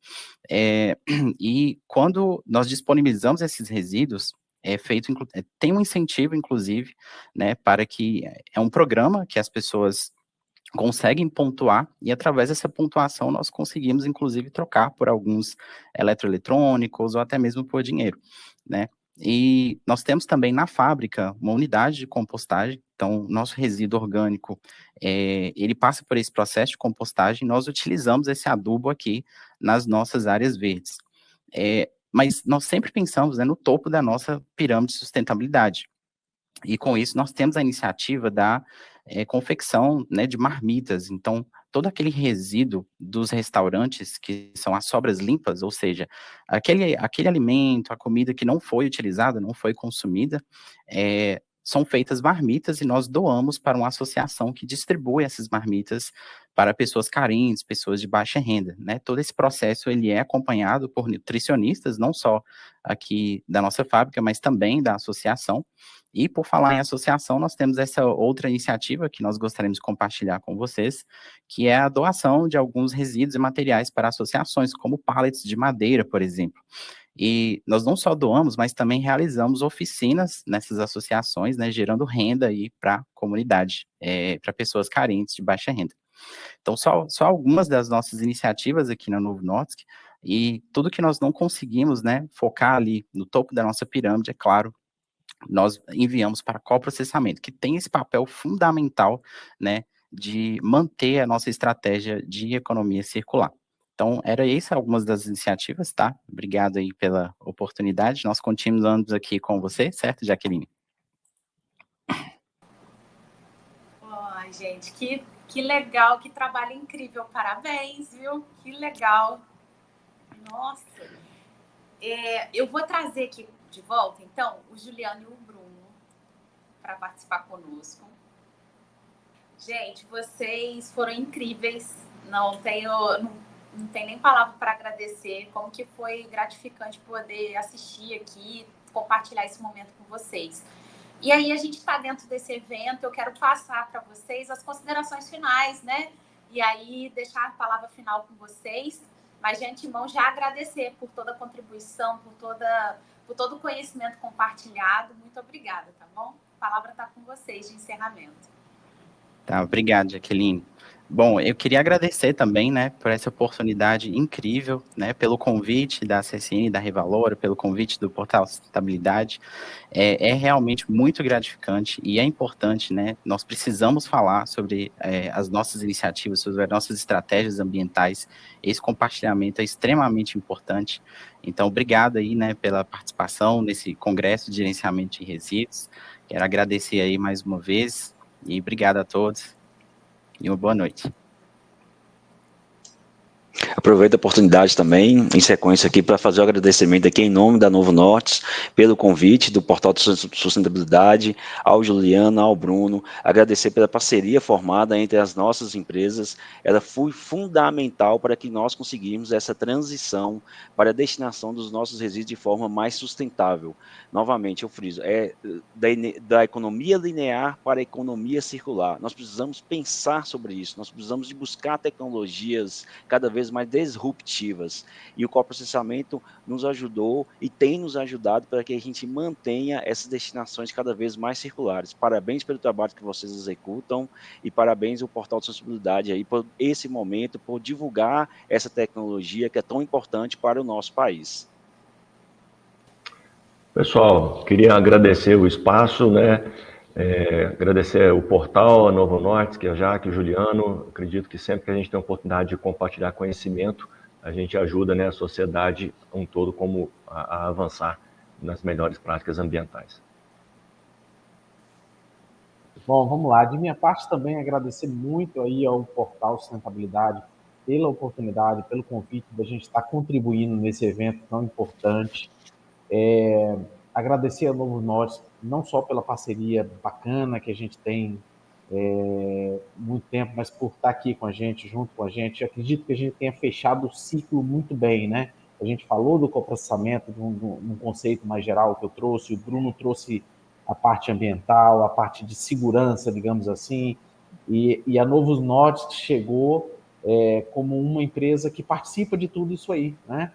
E quando nós disponibilizamos esses resíduos, tem um incentivo, inclusive, né, para que, é um programa que as pessoas conseguem pontuar, e através dessa pontuação nós conseguimos, inclusive, trocar por alguns eletroeletrônicos ou até mesmo por dinheiro, né. E nós temos também na fábrica uma unidade de compostagem, então nosso resíduo orgânico, ele passa por esse processo de compostagem, nós utilizamos esse adubo aqui nas nossas áreas verdes. Mas nós sempre pensamos, né, no topo da nossa pirâmide de sustentabilidade. E com isso nós temos a iniciativa da confecção, né, de marmitas. Então, todo aquele resíduo dos restaurantes, que são as sobras limpas, ou seja, aquele alimento, a comida que não foi utilizada, não foi consumida, são feitas marmitas e nós doamos para uma associação que distribui essas marmitas para pessoas carentes, pessoas de baixa renda, né? Todo esse processo, ele é acompanhado por nutricionistas, não só aqui da nossa fábrica, mas também da associação. E por falar em associação, nós temos essa outra iniciativa que nós gostaríamos de compartilhar com vocês, que é a doação de alguns resíduos e materiais para associações, como pallets de madeira, por exemplo. E nós não só doamos, mas também realizamos oficinas nessas associações, né, gerando renda aí para a comunidade, para pessoas carentes de baixa renda. Então, só algumas das nossas iniciativas aqui na Novo Nordisk, e tudo que nós não conseguimos, né, focar ali no topo da nossa pirâmide, é claro, nós enviamos para coprocessamento, que tem esse papel fundamental, né, de manter a nossa estratégia de economia circular. Então, era isso algumas das iniciativas, tá? Obrigado aí pela oportunidade. Nós continuamos aqui com você, certo, Jaqueline? Ai, gente, que legal, que trabalho incrível. Parabéns, viu? Que legal. Nossa. Eu vou trazer aqui de volta, então, o Juliano e o Bruno para participar conosco. Gente, vocês foram incríveis. Não tenho nem palavra para agradecer. Como que foi gratificante poder assistir aqui, compartilhar esse momento com vocês. E aí a gente está dentro desse evento, eu quero passar para vocês as considerações finais, né? E aí deixar a palavra final com vocês, mas de antemão já agradecer por toda a contribuição, por todo o conhecimento compartilhado. Muito obrigada, tá bom? A palavra está com vocês de encerramento. Tá, obrigado, Jaqueline. Bom, eu queria agradecer também, né, por essa oportunidade incrível, né, pelo convite da CSN, da Revalora, pelo convite do Portal Sustentabilidade. É realmente muito gratificante e é importante, né, nós precisamos falar sobre as nossas iniciativas, sobre as nossas estratégias ambientais. Esse compartilhamento é extremamente importante. Então, obrigado aí, né, pela participação nesse Congresso de Gerenciamento de Resíduos. Quero agradecer aí mais uma vez e obrigado a todos. E uma boa noite. Aproveito a oportunidade também, em sequência aqui, para fazer o agradecimento aqui em nome da Novo Norte, pelo convite do Portal de Sustentabilidade, ao Juliano, ao Bruno, agradecer pela parceria formada entre as nossas empresas. Ela foi fundamental para que nós conseguirmos essa transição para a destinação dos nossos resíduos de forma mais sustentável. Novamente, eu friso, da economia linear para a economia circular. Nós precisamos pensar sobre isso, nós precisamos de buscar tecnologias cada vez mais disruptivas. E o coprocessamento nos ajudou e tem nos ajudado para que a gente mantenha essas destinações cada vez mais circulares. Parabéns pelo trabalho que vocês executam e parabéns ao Portal de Sustentabilidade aí por esse momento, por divulgar essa tecnologia que é tão importante para o nosso país. Pessoal, queria agradecer o espaço, né? Agradecer o portal, a Novo Norte, que é a Jaque, o Juliano. Acredito que sempre que a gente tem a oportunidade de compartilhar conhecimento, a gente ajuda, né, a sociedade um todo como a avançar nas melhores práticas ambientais. Bom, vamos lá. De minha parte também agradecer muito aí ao Portal Sustentabilidade pela oportunidade, pelo convite da gente estar contribuindo nesse evento tão importante. Agradecer a Novo Norte, não só pela parceria bacana que a gente tem muito tempo, mas por estar aqui com a gente, junto com a gente. Eu acredito que a gente tenha fechado o ciclo muito bem, né? A gente falou do coprocessamento, num conceito mais geral que eu trouxe, o Bruno trouxe a parte ambiental, a parte de segurança, digamos assim, e a Novo Norte chegou como uma empresa que participa de tudo isso aí, né?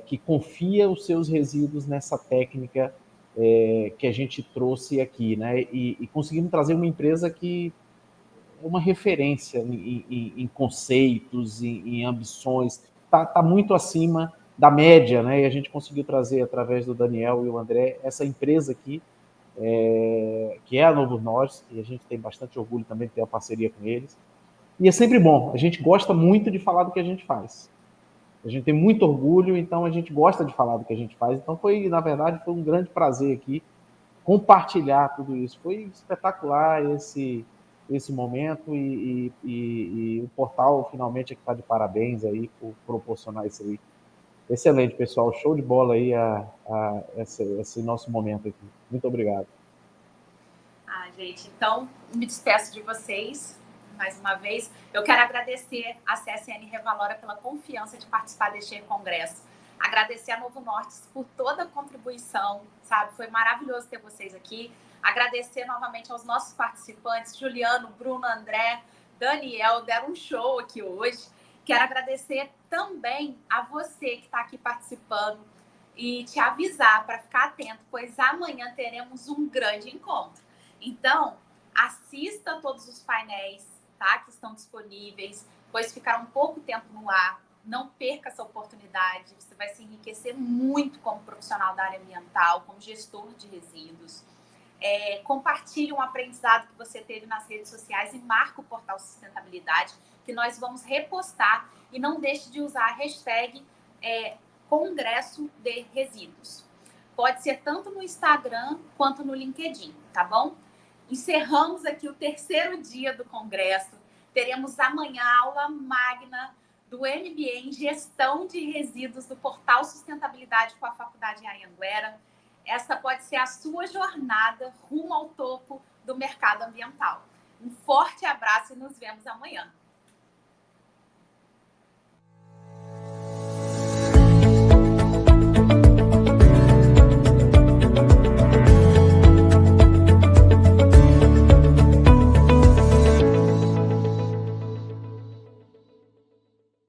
Que confia os seus resíduos nessa técnica que a gente trouxe aqui, né? E conseguimos trazer uma empresa que é uma referência em conceitos, em ambições, está muito acima da média, né? E a gente conseguiu trazer, através do Daniel e o André, essa empresa aqui, que é a Novo Norte, e a gente tem bastante orgulho também de ter a parceria com eles. E é sempre bom, a gente gosta muito de falar do que a gente faz. A gente tem muito orgulho, então a gente gosta de falar do que a gente faz. Então na verdade, foi um grande prazer aqui compartilhar tudo isso. Foi espetacular esse momento e o portal finalmente é que está de parabéns aí por proporcionar isso aí. Excelente, pessoal. Show de bola aí esse nosso momento aqui. Muito obrigado. Gente, então me despeço de vocês. mais uma vez. Eu quero agradecer a CSN Revalora pela confiança de participar deste congresso. Agradecer a Novo Norte por toda a contribuição, sabe? Foi maravilhoso ter vocês aqui. Agradecer novamente aos nossos participantes, Juliano, Bruno, André, Daniel, deram um show aqui hoje. Quero agradecer também a você que está aqui participando e te avisar para ficar atento, pois amanhã teremos um grande encontro. Então, assista todos os painéis, tá, que estão disponíveis, pois ficará um pouco tempo no ar. Não perca essa oportunidade, você vai se enriquecer muito como profissional da área ambiental, como gestor de resíduos. Compartilhe um aprendizado que você teve nas redes sociais e marque o portal Sustentabilidade, que nós vamos repostar, e não deixe de usar a hashtag Congresso de Resíduos. Pode ser tanto no Instagram quanto no LinkedIn, tá bom? Encerramos aqui o 3º dia do Congresso. Teremos amanhã a aula magna do MBA em Gestão de Resíduos do Portal Sustentabilidade com a Faculdade Anhanguera. Essa pode ser a sua jornada rumo ao topo do mercado ambiental. Um forte abraço e nos vemos amanhã.